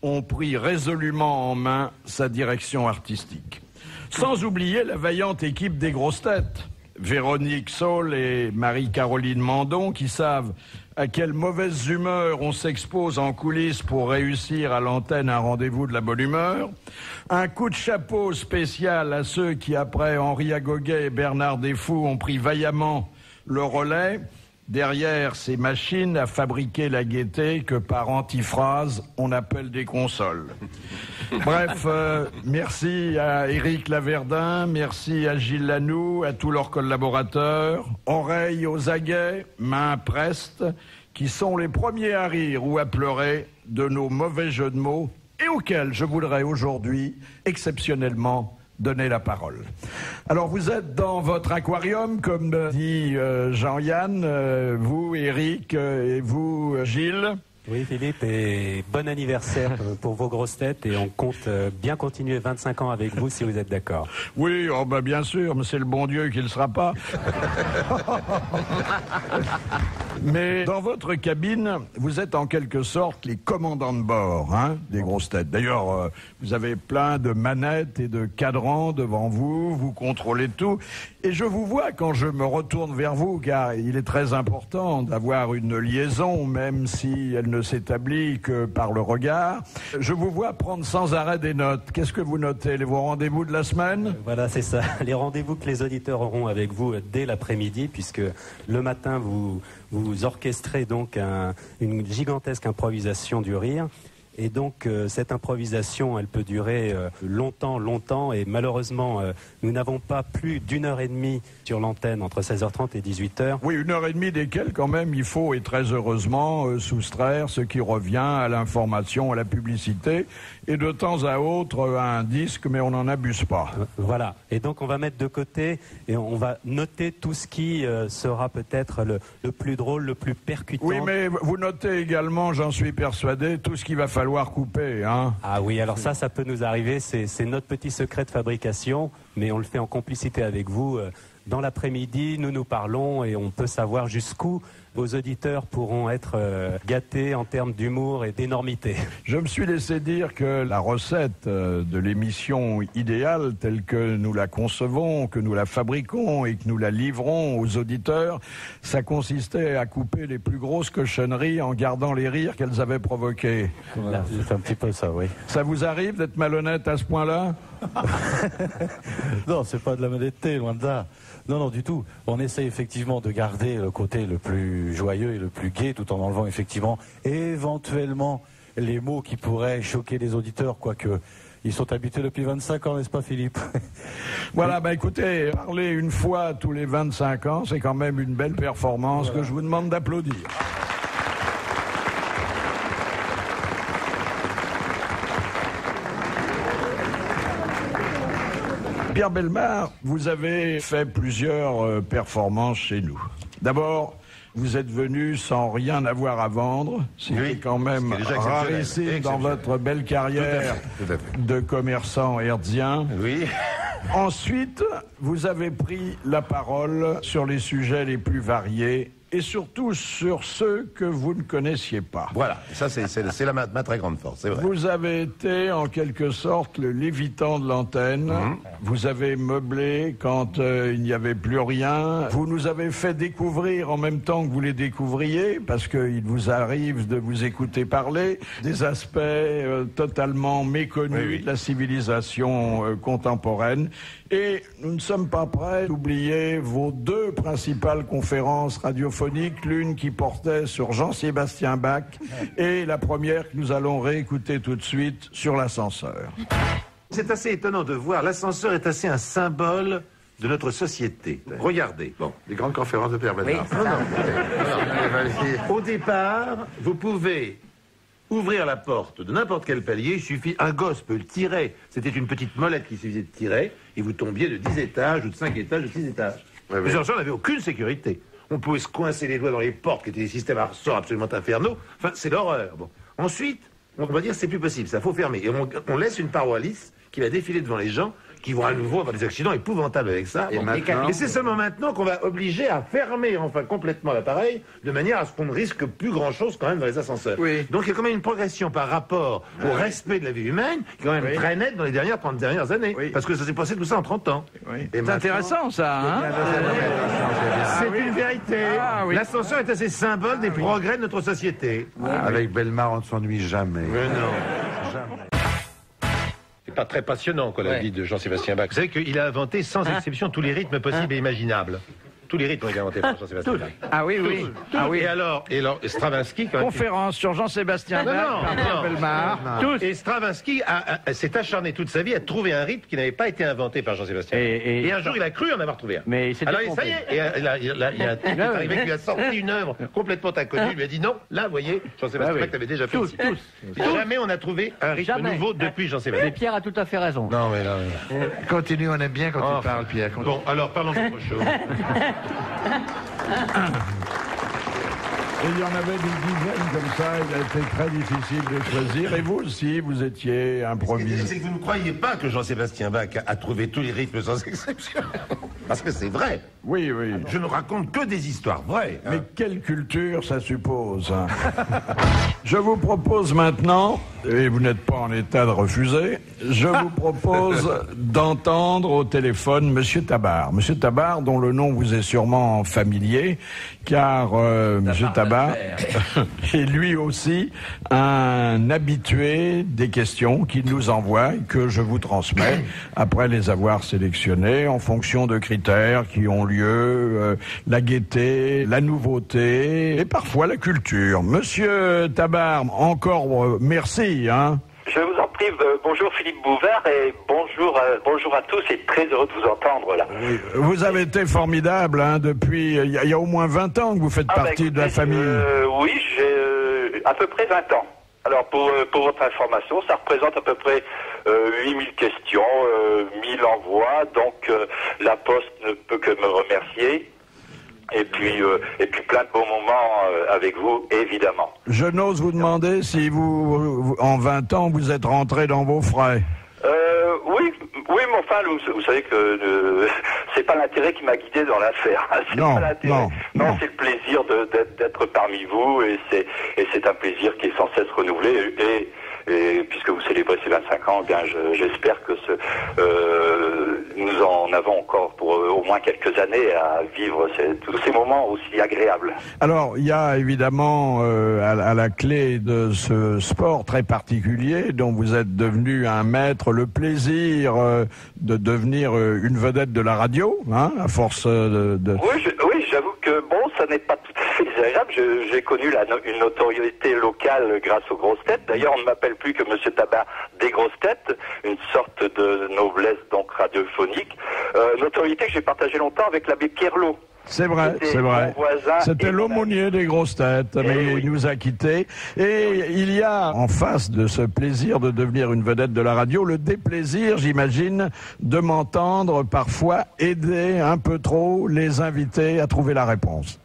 ont pris résolument en main sa direction artistique. Sans oublier la vaillante équipe des grosses têtes, Véronique Saul et Marie-Caroline Mandon, qui savent à quelle mauvaise humeur on s'expose en coulisses pour réussir à l'antenne un rendez-vous de la bonne humeur. Un coup de chapeau spécial à ceux qui, après Henri Agoguet et Bernard Desfous, ont pris vaillamment le relais derrière ces machines à fabriquer la gaieté que par antiphrase on appelle des consoles. Bref, merci à Éric Laverdin, merci à Gilles Lanoux, à tous leurs collaborateurs, oreilles aux aguets, mains prestes, qui sont les premiers à rire ou à pleurer de nos mauvais jeux de mots et auxquels je voudrais aujourd'hui, exceptionnellement, donner la parole. Alors vous êtes dans votre aquarium, comme dit Jean-Yann, vous Éric et vous Gilles. Oui Philippe, et bon anniversaire pour vos grosses têtes, et on compte bien continuer 25 ans avec vous si vous êtes d'accord. Oui, oh bah bien sûr, mais c'est le bon Dieu qui ne le sera pas. Mais dans votre cabine, vous êtes en quelque sorte les commandants de bord, hein, des grosses têtes. D'ailleurs, vous avez plein de manettes et de cadrans devant vous, vous contrôlez tout. Et je vous vois quand je me retourne vers vous, car il est très important d'avoir une liaison, même si elle ne s'établit que par le regard. Je vous vois prendre sans arrêt des notes. Qu'est-ce que vous notez? Vos rendez-vous de la semaine? Voilà, c'est ça. Les rendez-vous que les auditeurs auront avec vous dès l'après-midi, puisque le matin, vous orchestrez donc une gigantesque improvisation du rire. Et donc cette improvisation, elle peut durer longtemps, et malheureusement nous n'avons pas plus d'1h30 sur l'antenne entre 16h30 et 18h. Oui, 1h30 desquelles quand même il faut, et très heureusement, soustraire ce qui revient à l'information, à la publicité, et de temps à autre à un disque, mais on n'en abuse pas. Voilà, et donc on va mettre de côté et on va noter tout ce qui sera peut-être le plus drôle, le plus percutant. Oui, mais vous notez également, j'en suis persuadé, tout ce qu'il va falloir couper, hein. Ah oui, alors ça peut nous arriver, c'est notre petit secret de fabrication, mais on le fait en complicité avec vous. dans l'après-midi, nous parlons et on peut savoir jusqu'où vos auditeurs pourront être gâtés en termes d'humour et d'énormité. Je me suis laissé dire que la recette de l'émission idéale, telle que nous la concevons, que nous la fabriquons et que nous la livrons aux auditeurs, ça consistait à couper les plus grosses cochonneries en gardant les rires qu'elles avaient provoqués. Voilà, c'est un petit peu ça, oui. Ça vous arrive d'être malhonnête à ce point-là? Non, c'est pas de la malhonnêteté, loin de là. Non, non, du tout. On essaie effectivement de garder le côté le plus joyeux et le plus gai, tout en enlevant effectivement éventuellement les mots qui pourraient choquer les auditeurs, quoique ils sont habitués depuis 25 ans, n'est-ce pas, Philippe? Voilà, bah écoutez, parler une fois tous les 25 ans, c'est quand même une belle performance que je vous demande d'applaudir. Pierre Bellemare, vous avez fait plusieurs performances chez nous. D'abord, vous êtes venu sans rien avoir à vendre. C'était quand même rarissime dans votre belle carrière de commerçant hertzien. Oui. Ensuite, vous avez pris la parole sur les sujets les plus variés et surtout sur ceux que vous ne connaissiez pas. Voilà, ça c'est ma très grande force, c'est vrai. Vous avez été en quelque sorte le Lévitan de l'antenne. Vous avez meublé quand il n'y avait plus rien. Vous nous avez fait découvrir en même temps que vous les découvriez, parce qu'il vous arrive de vous écouter parler, des aspects totalement méconnus de la civilisation contemporaine. Et nous ne sommes pas prêts d'oublier vos deux principales conférences radiophoniques, l'une qui portait sur Jean-Sébastien Bach et la première que nous allons réécouter tout de suite sur l'ascenseur. C'est assez étonnant de voir, l'ascenseur est assez un symbole de notre société. Regardez. Bon, les grandes conférences de Pierre Bellemare. Au départ, vous pouvez ouvrir la porte de n'importe quel palier, il suffit, un gosse peut le tirer. C'était une petite molette qui suffisait de tirer, et vous tombiez de 10 étages, ou de 5 étages, ou de 6 étages. Les ascenseurs n'avaient aucune sécurité. On pouvait se coincer les doigts dans les portes, qui étaient des systèmes à ressort absolument infernaux. Enfin, c'est l'horreur. Bon. Ensuite, on va dire c'est plus possible, ça faut fermer. Et on laisse une paroi lisse qui va défiler devant les gens, qui vont à nouveau avoir des accidents épouvantables avec ça. Et c'est seulement maintenant qu'on va obliger à fermer enfin complètement l'appareil, de manière à ce qu'on ne risque plus grand-chose quand même dans les ascenseurs. Oui. Donc il y a quand même une progression par rapport au respect de la vie humaine, qui est quand même très nette dans les 30 dernières années. Oui. Parce que ça s'est passé tout ça en 30 ans. Oui. C'est intéressant ça, hein? C'est une vérité. L'ascenseur est assez symbole des progrès de notre société. Avec Bellemare, on ne s'ennuie jamais. Mais non. Jamais. Pas très passionnant, quoi, la vie de Jean-Sébastien Bach. Vous savez qu'il a inventé sans exception tous les rythmes possibles et imaginables. Tous les rythmes ont été inventés par Jean-Sébastien Bach. Ah oui, oui. Ah oui. Et alors Stravinsky, quand même. Conférence sur Jean-Sébastien Bach, par Bellemare. Et Stravinsky s'est acharné toute sa vie à trouver un rythme qui n'avait pas été inventé par Jean-Sébastien Bach. Et un jour, il a cru en avoir trouvé un. Mais alors, ça y est, il est arrivé qu'il lui a sorti une œuvre complètement inconnue. Il lui a dit non, là, vous voyez, Jean-Sébastien Bach l'avait déjà fait aussi. Jamais on n'a trouvé un rythme nouveau depuis Jean-Sébastien. Mais Pierre a tout à fait raison. Non, mais là. Continue, on aime bien quand tu parles, Pierre. Bon, alors parlons d'autre chose. Et il y en avait des dizaines comme ça, il a été très difficile de choisir. Et vous aussi, vous étiez improvisé. C'est que vous ne croyez pas que Jean-Sébastien Bach a trouvé tous les rythmes sans exception. Parce que c'est vrai. Oui, oui. Je ne raconte que des histoires vraies. Mais quelle culture ça suppose. Je vous propose maintenant, et vous n'êtes pas en état de refuser, je vous propose d'entendre au téléphone Monsieur Tabar. Monsieur Tabar, dont le nom vous est sûrement familier, car Monsieur Tabar est lui aussi un habitué des questions qu'il nous envoie et que je vous transmets après les avoir sélectionnées en fonction de critères qui ont lieu, la gaieté, la nouveauté et parfois la culture. Monsieur Tabar, encore merci, hein. Je vous en prie, bonjour Philippe Bouvard et bonjour à tous et très heureux de vous entendre là. Oui, vous avez été formidable, hein, depuis, il y a au moins 20 ans que vous faites partie de la famille. Oui, j'ai à peu près 20 ans. Alors pour votre information, ça représente à peu près 8000 questions, 1000 envois, donc la Poste ne peut que me remercier. Et puis plein de bons moments avec vous, évidemment. Je n'ose vous demander si vous, en 20 ans, vous êtes rentré dans vos frais. Oui, mais enfin, pas, vous savez que c'est pas l'intérêt qui m'a guidé dans l'affaire. C'est Non, pas l'intérêt. Non, c'est le plaisir d'être parmi vous et c'est un plaisir qui est sans cesse renouvelé et puisque vous célébrez ces 25 ans, eh bien j'espère que nous en avons encore pour au moins quelques années à vivre tous ces moments aussi agréables. Alors, il y a évidemment à la clé de ce sport très particulier dont vous êtes devenu un maître, le plaisir de devenir une vedette de la radio, hein, à force de... Oui, j'avoue que bon, ça n'est pas tout à fait désagréable. J'ai connu une notoriété locale grâce aux grosses têtes. D'ailleurs, on ne m'appelle plus que Monsieur Tabar des grosses têtes, une sorte de noblesse donc radiophonique. Notoriété que j'ai partagée longtemps avec l'abbé Pierlot. C'est vrai, c'est vrai. C'était l'aumônier des grosses têtes, mais il nous a quittés. Et il y a, en face de ce plaisir de devenir une vedette de la radio, le déplaisir, j'imagine, de m'entendre parfois aider un peu trop les invités à trouver la réponse.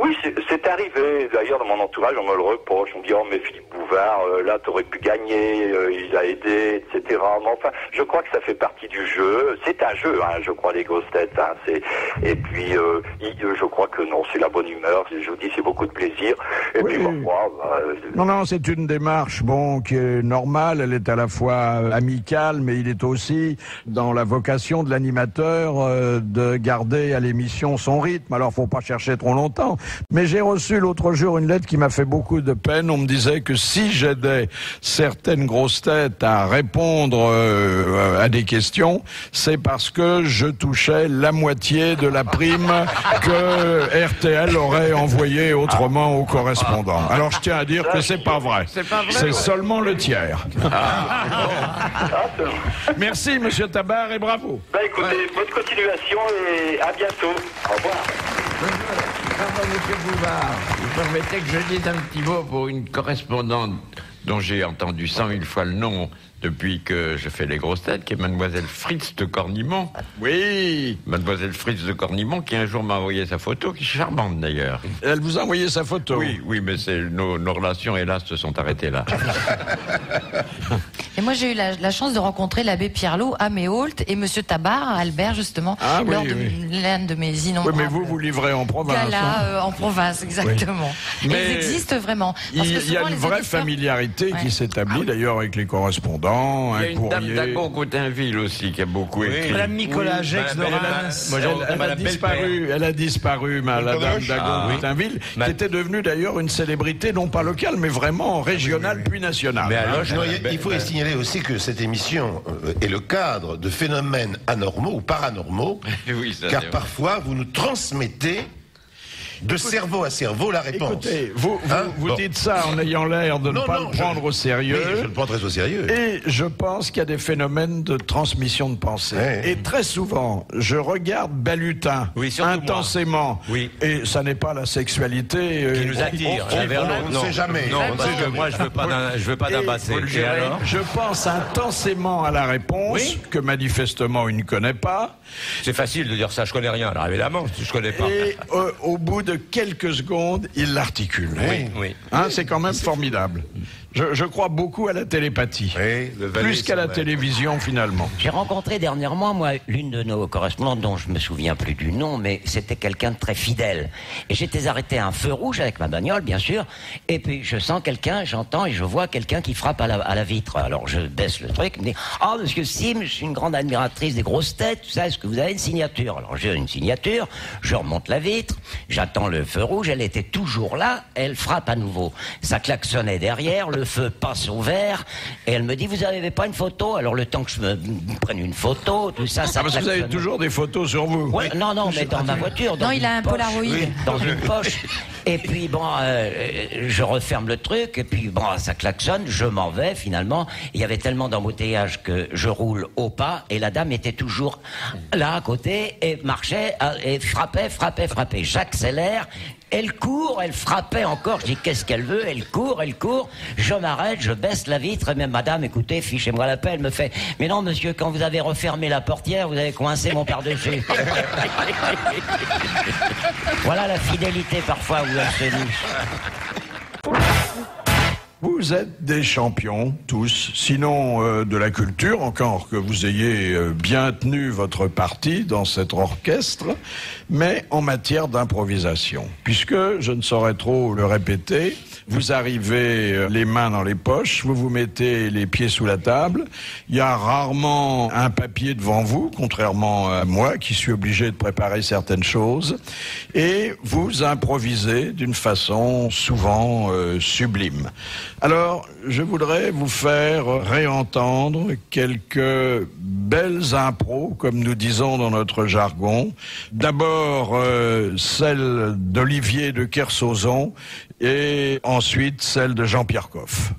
Oui, c'est arrivé. D'ailleurs, dans mon entourage, on me le reproche. On me dit, oh, mais Philippe Bouvard, là, t'aurais pu gagner, il a aidé, etc. Mais enfin, je crois que ça fait partie du jeu. C'est un jeu, hein, je crois, les grosses têtes. Hein, et puis, je crois que non, c'est la bonne humeur. Je vous dis, c'est beaucoup de plaisir. Et puis, Non, c'est une démarche, bon, qui est normale. Elle est à la fois amicale, mais il est aussi dans la vocation de l'animateur de garder à l'émission son rythme. Alors, faut pas chercher trop longtemps. Mais j'ai reçu l'autre jour une lettre qui m'a fait beaucoup de peine. On me disait que si j'aidais certaines grosses têtes à répondre à des questions, c'est parce que je touchais la moitié de la prime que RTL aurait envoyée autrement aux correspondants. Alors je tiens à dire que c'est pas vrai. C'est seulement le tiers. Merci Monsieur Tabar et bravo. Écoutez, bonne continuation et à bientôt. Au revoir. Pardon, Monsieur Bouvard, vous permettez que je dise un petit mot pour une correspondante dont j'ai entendu 100 000 fois le nom depuis que je fais les grosses têtes, qui est Mademoiselle Fritz de Cornimont. Oui. Mademoiselle Fritz de Cornimont, qui un jour m'a envoyé sa photo, qui est charmante d'ailleurs. Elle vous a envoyé sa photo? Oui, mais nos relations, hélas, se sont arrêtées là. Et moi, j'ai eu la chance de rencontrer l'abbé Pierlot à Méault et Monsieur Tabar, Albert, justement, lors de l'un de mes innombrables... Oui, mais vous livrez en province. En province, exactement. Oui. Mais ils existent vraiment. Parce il y a une vraie familiarité qui s'établit, d'ailleurs, avec les correspondants. Il y a une dame d'Agon-Coutainville aussi qui a beaucoup écrit. Madame Nicolas Gex de Reims. Elle a disparu, la dame d'Agon-Coutainville, qui était devenue d'ailleurs une célébrité, non pas locale, mais vraiment régionale puis nationale. Mais alors, il faut signaler aussi que cette émission est le cadre de phénomènes anormaux ou paranormaux, car parfois vous nous transmettez de cerveau à cerveau la réponse. Écoutez, vous dites ça en ayant l'air de ne pas le prendre au sérieux. Oui, je le prends très au sérieux. Et je pense qu'il y a des phénomènes de transmission de pensée. Et très souvent, je regarde Balutin intensément. Et ça n'est pas la sexualité qui nous attire. On ne sait jamais. Moi, je veux pas d'un basset. Je pense intensément à la réponse que manifestement il ne connaît pas. C'est facile de dire ça, je connais rien. Alors évidemment, je connais pas. Et au bout de quelques secondes, il l'articule. Oui. Hein, c'est quand même formidable. Je crois beaucoup à la télépathie, plus qu'à la télévision finalement. J'ai rencontré dernièrement, moi, l'une de nos correspondantes dont je me souviens plus du nom, mais c'était quelqu'un de très fidèle. Et j'étais arrêté à un feu rouge avec ma bagnole, bien sûr, et puis je sens quelqu'un, j'entends et je vois quelqu'un qui frappe à la vitre. Alors je baisse le truc, il me dit « Ah, monsieur Sim, je suis une grande admiratrice des grosses têtes, tout ça, est-ce que vous avez une signature ?» Alors j'ai une signature, je remonte la vitre, j'attends le feu rouge, elle était toujours là, elle frappe à nouveau. Ça klaxonnait derrière, le feu passe au vert, et elle me dit, vous n'avez pas une photo? Alors le temps que je me prenne une photo, tout ça, ça parce que vous avez toujours des photos sur vous. Non, mais dans ma voiture. Non, il a un Polaroid. Dans une poche. Et puis bon, je referme le truc, et puis bon, ça klaxonne, je m'en vais finalement. Il y avait tellement d'embouteillage que je roule au pas, et la dame était toujours là à côté, et marchait, et frappait. J'accélère. Elle court, elle frappait encore. Je dis, qu'est-ce qu'elle veut? Elle court. Je m'arrête, je baisse la vitre. Et même, madame, écoutez, fichez-moi la paix. Elle me fait, mais non, monsieur, quand vous avez refermé la portière, vous avez coincé mon par-dessus. Voilà la fidélité, parfois, où elle se niche. Vous êtes des champions, tous, sinon de la culture, encore que vous ayez bien tenu votre partie dans cet orchestre, mais en matière d'improvisation. Puisque, je ne saurais trop le répéter, vous arrivez les mains dans les poches, vous vous mettez les pieds sous la table, il y a rarement un papier devant vous, contrairement à moi qui suis obligé de préparer certaines choses, et vous improvisez d'une façon souvent sublime. Alors, je voudrais vous faire réentendre quelques belles impros, comme nous disons dans notre jargon. D'abord, celle d'Olivier de Kersauzon et ensuite celle de Jean-Pierre Coff.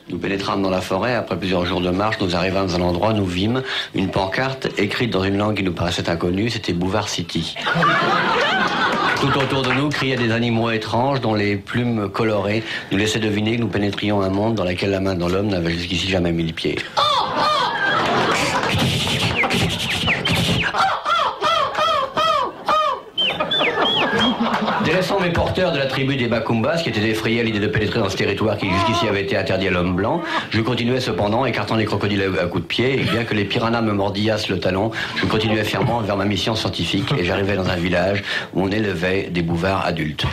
Nous pénétrâmes dans la forêt. Après plusieurs jours de marche, nous arrivâmes à un endroit, nous vîmes une pancarte écrite dans une langue qui nous paraissait inconnue. C'était Bouvard City. Tout autour de nous criaient des animaux étranges dont les plumes colorées nous laissaient deviner que nous pénétrions un monde dans lequel la main de l'homme n'avait jusqu'ici jamais mis le pied. Délaissant mes porteurs de la tribu des Bakumbas, qui étaient effrayés à l'idée de pénétrer dans ce territoire qui jusqu'ici avait été interdit à l'homme blanc, je continuais cependant, écartant les crocodiles à coups de pied, et bien que les piranhas me mordillassent le talon, je continuais fièrement vers ma mission scientifique, et j'arrivais dans un village où on élevait des bouvards adultes.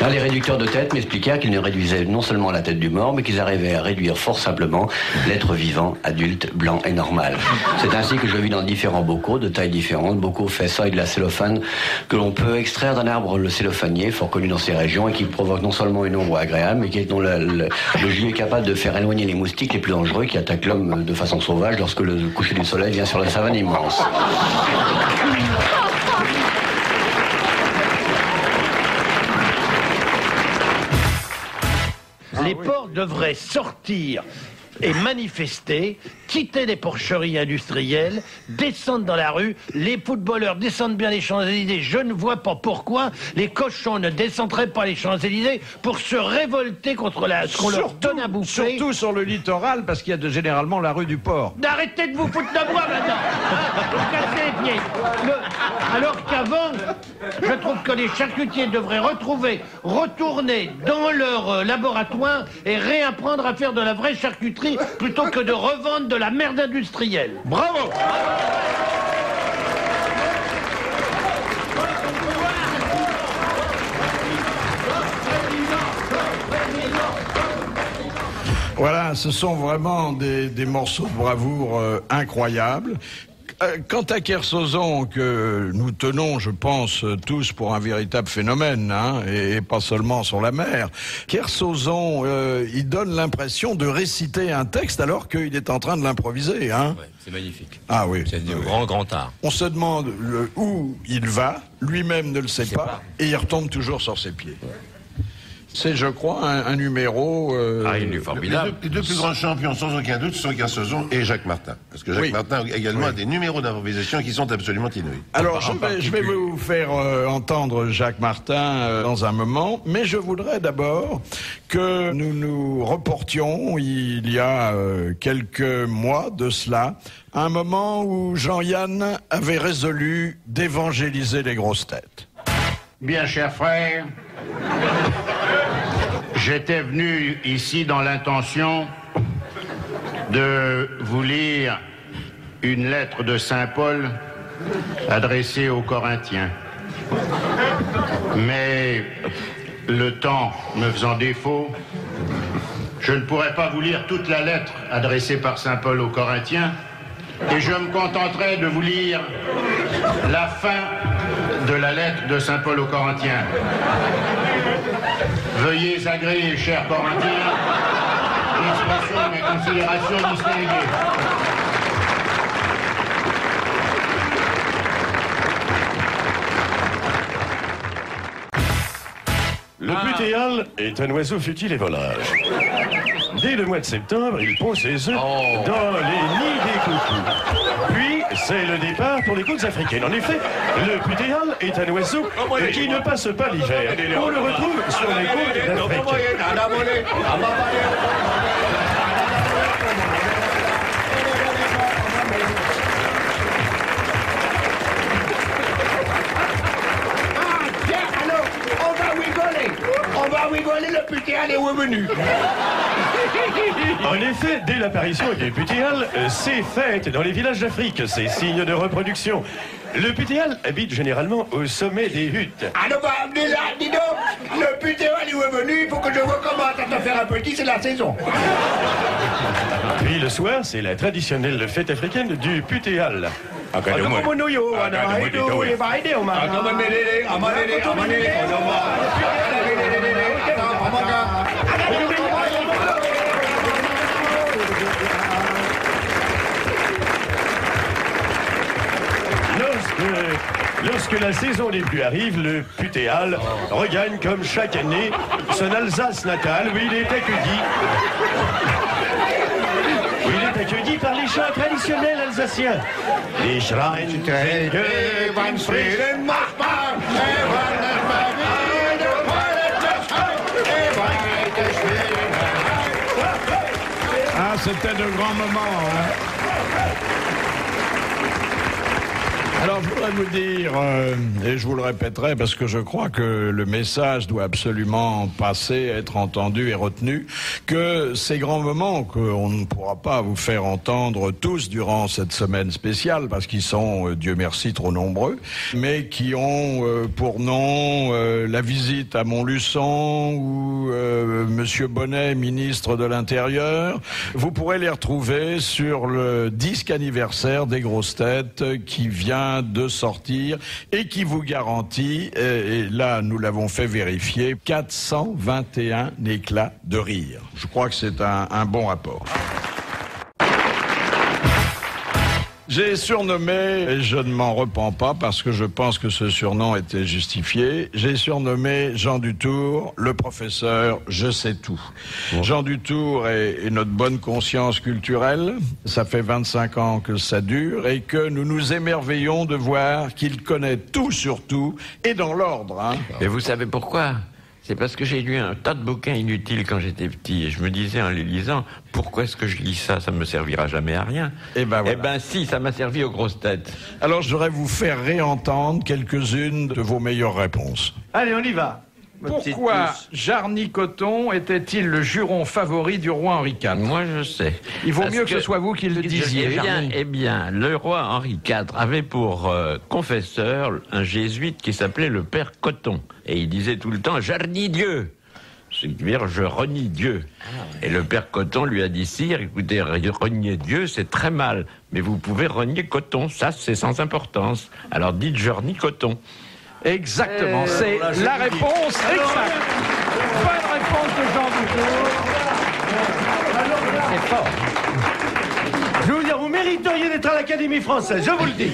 Là, les réducteurs de tête m'expliquèrent qu'ils ne réduisaient non seulement la tête du mort, mais qu'ils arrivaient à réduire fort simplement l'être vivant, adulte, blanc et normal. C'est ainsi que je vis dans différents bocaux, de tailles différentes, bocaux faits soit avec de la cellophane que l'on peut extraire d'un arbre, le cellophanier, fort connu dans ces régions, et qui provoque non seulement une ombre agréable, mais dont le jus est capable de faire éloigner les moustiques les plus dangereux qui attaquent l'homme de façon sauvage lorsque le coucher du soleil vient sur la savane immense. Les porcs devraient sortir et manifester, quitter les porcheries industrielles, descendre dans la rue, les footballeurs descendent bien les Champs-Élysées, je ne vois pas pourquoi les cochons ne descendraient pas les Champs-Élysées pour se révolter contre ce qu'on leur donne à bouffer. Surtout sur le littoral, parce qu'il y a généralement la rue du port. Arrêtez de vous foutre de moi maintenant, hein, vous cassez les pieds. Alors qu'avant, je trouve que les charcutiers devraient retourner dans leur laboratoire et réapprendre à faire de la vraie charcuterie plutôt que de revendre de la merde industrielle. Bravo! Voilà, ce sont vraiment des morceaux de bravoure incroyables. Quant à Kersauzon, que nous tenons, je pense, tous pour un véritable phénomène, hein, et pas seulement sur la mer, Kersauzon, il donne l'impression de réciter un texte alors qu'il est en train de l'improviser. Hein. Ouais, c'est magnifique. Ah oui. C'est du grand art. On se demande où il va, lui-même ne le sait pas, et il retombe toujours sur ses pieds. C'est, je crois, un numéro... il est formidable. Les deux plus grands champions, sans aucun doute, sont Kersauzon et Jacques Martin. Parce que Jacques Martin également a des numéros d'improvisation qui sont absolument inouïs. Alors, je vais vous faire entendre Jacques Martin dans un moment, mais je voudrais d'abord que nous nous reportions, il y a quelques mois de cela, à un moment où Jean-Yann avait résolu d'évangéliser les grosses têtes. Bien, cher frère, j'étais venu ici dans l'intention de vous lire une lettre de Saint Paul adressée aux Corinthiens. Mais le temps me faisant défaut, je ne pourrais pas vous lire toute la lettre adressée par Saint Paul aux Corinthiens, et je me contenterai de vous lire la fin de la lettre de Saint Paul aux Corinthiens. Veuillez agréer, chers Corinthiens, l'expression de mes considérations distinguées. Le butéal est un oiseau futile et volage. Dès le mois de septembre, il pond ses œufs dans les nids des coucous. Puis, c'est le départ pour les côtes africaines. En effet, le butéal est un oiseau qui ne passe pas l'hiver. On le retrouve sur les côtes d'Afrique. On va rigoler. venu. En effet, dès l'apparition du putéal, ces fêtes dans les villages d'Afrique, ces signes de reproduction. Le putéal habite généralement au sommet des huttes. Ah non, bah, dis donc, le putéal il est venu, il faut que je recommence à te faire un petit, c'est la saison. Puis le soir, c'est la traditionnelle fête africaine du putéal. Lorsque la saison des pluies arrive, le putéal regagne comme chaque année son Alsace natale où il est accueilli. Où il est accueilli par les chants traditionnels alsaciens. Les Schrein, Ah, c'était de grands moments, hein. Alors, je voudrais vous dire, et je vous le répéterai parce que je crois que le message doit absolument passer, être entendu et retenu, que ces grands moments qu'on ne pourra pas vous faire entendre tous durant cette semaine spéciale, parce qu'ils sont, Dieu merci, trop nombreux, mais qui ont pour nom la visite à Montluçon ou Monsieur Bonnet, ministre de l'Intérieur. Vous pourrez les retrouver sur le disque anniversaire des grosses têtes qui vient de sortir et qui vous garantit, et là nous l'avons fait vérifier, 421 éclats de rire. Je crois que c'est un bon rapport. J'ai surnommé, et je ne m'en repens pas parce que je pense que ce surnom était justifié, j'ai surnommé Jean Dutour, le professeur Je sais tout. Bon. Jean Dutour est notre bonne conscience culturelle, ça fait 25 ans que ça dure, et que nous nous émerveillons de voir qu'il connaît tout sur tout, et dans l'ordre. Hein. Et vous savez pourquoi ? C'est parce que j'ai lu un tas de bouquins inutiles quand j'étais petit et je me disais en les lisant, pourquoi est-ce que je lis ça ? Ça me servira jamais à rien. Et ben voilà. Eh ben si, ça m'a servi aux grosses têtes. Alors je voudrais vous faire réentendre quelques-unes de vos meilleures réponses. Allez, on y va. Pourquoi Jarny Cotton était-il le juron favori du roi Henri IV ? Moi, je sais. Il vaut mieux que ce soit vous qui le disiez. Eh bien, le roi Henri IV avait pour confesseur un jésuite qui s'appelait le père Cotton. Et il disait tout le temps « Jarny Dieu ». C'est-à-dire « je renie Dieu ». Et le père Cotton lui a dit « Sire, écoutez, renier Dieu, c'est très mal. Mais vous pouvez renier Cotton, ça c'est sans importance. Alors dites Jarny Cotton ». Exactement, c'est la réponse exacte. Bonne réponse de Jean Dutour. C'est fort. Je vais vous dire, vous mériteriez d'être à l'Académie française, je vous le dis.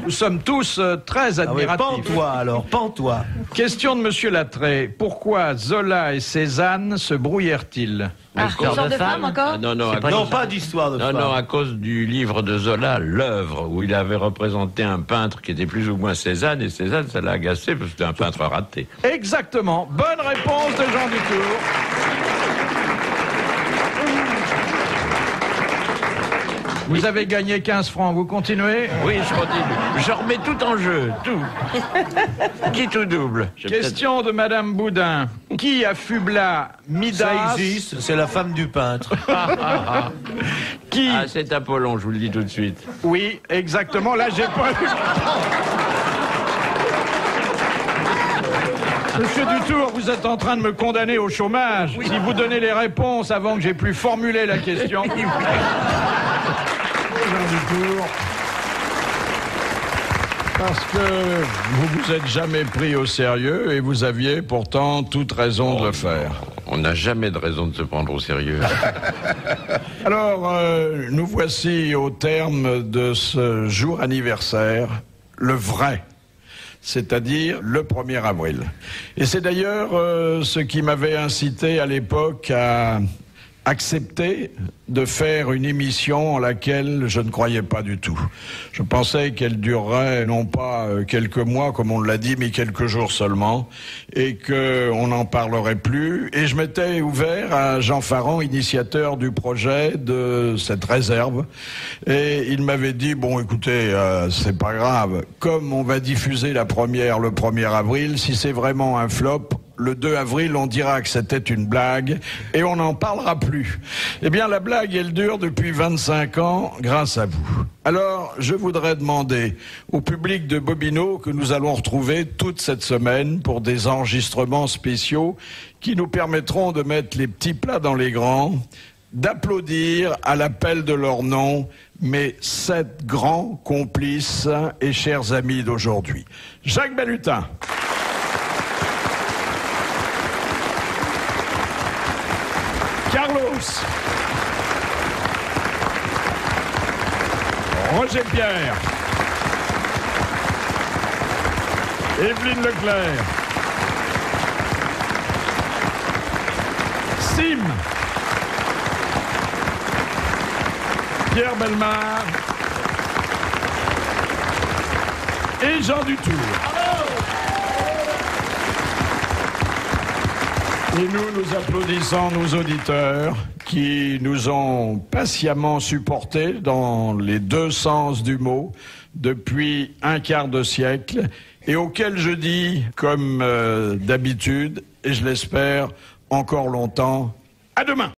Nous sommes tous très admiratifs. Ah ouais, pends-toi alors, pends-toi. Question de Monsieur Lattré. Pourquoi Zola et Cézanne se brouillèrent-ils ? Histoire de femme encore ? Non, pas d'histoire de femme. Non, à cause du livre de Zola, L'œuvre, où il avait représenté un peintre qui était plus ou moins Cézanne, et Cézanne, ça l'a agacé parce que c'était un peintre raté. Exactement. Bonne réponse de Jean Dutour. Vous avez gagné 15 francs, vous continuez ? Oui, je continue. Je remets tout en jeu, tout. Qui tout double. Question de Madame Boudin. Qui affubla Midas ? Ça existe, c'est la femme du peintre. Qui ? Ah, c'est Apollon, je vous le dis tout de suite. Oui, exactement, là j'ai pas eu... Monsieur Dutour, vous êtes en train de me condamner au chômage. Oui. Si vous donnez les réponses avant que j'ai pu formuler la question... Dutour, parce que vous vous êtes jamais pris au sérieux et vous aviez pourtant toute raison de le faire. On n'a jamais de raison de se prendre au sérieux. Alors, nous voici au terme de ce jour anniversaire, le vrai, c'est-à-dire le 1er avril. Et c'est d'ailleurs ce qui m'avait incité à l'époque à accepter de faire une émission en laquelle je ne croyais pas du tout. Je pensais qu'elle durerait non pas quelques mois comme on l'a dit, mais quelques jours seulement, et qu'on n'en parlerait plus. Et je m'étais ouvert à Jean Farand, initiateur du projet de cette réserve, et il m'avait dit, bon écoutez, c'est pas grave, comme on va diffuser la première le 1er avril, si c'est vraiment un flop, le 2 avril, on dira que c'était une blague et on n'en parlera plus. Eh bien, la blague, elle dure depuis 25 ans grâce à vous. Alors, je voudrais demander au public de Bobino que nous allons retrouver toute cette semaine pour des enregistrements spéciaux qui nous permettront de mettre les petits plats dans les grands, d'applaudir à l'appel de leur nom mes 7 grands complices et chers amis d'aujourd'hui. Jacques Balutin. Carlos. Roger Pierre. Evelyne Leclerc. Sim. Pierre Bellemare et Jean Dutour. Et nous applaudissons nos auditeurs qui nous ont patiemment supportés dans les 2 sens du mot depuis un quart de siècle et auxquels je dis, comme d'habitude, et je l'espère encore longtemps, à demain.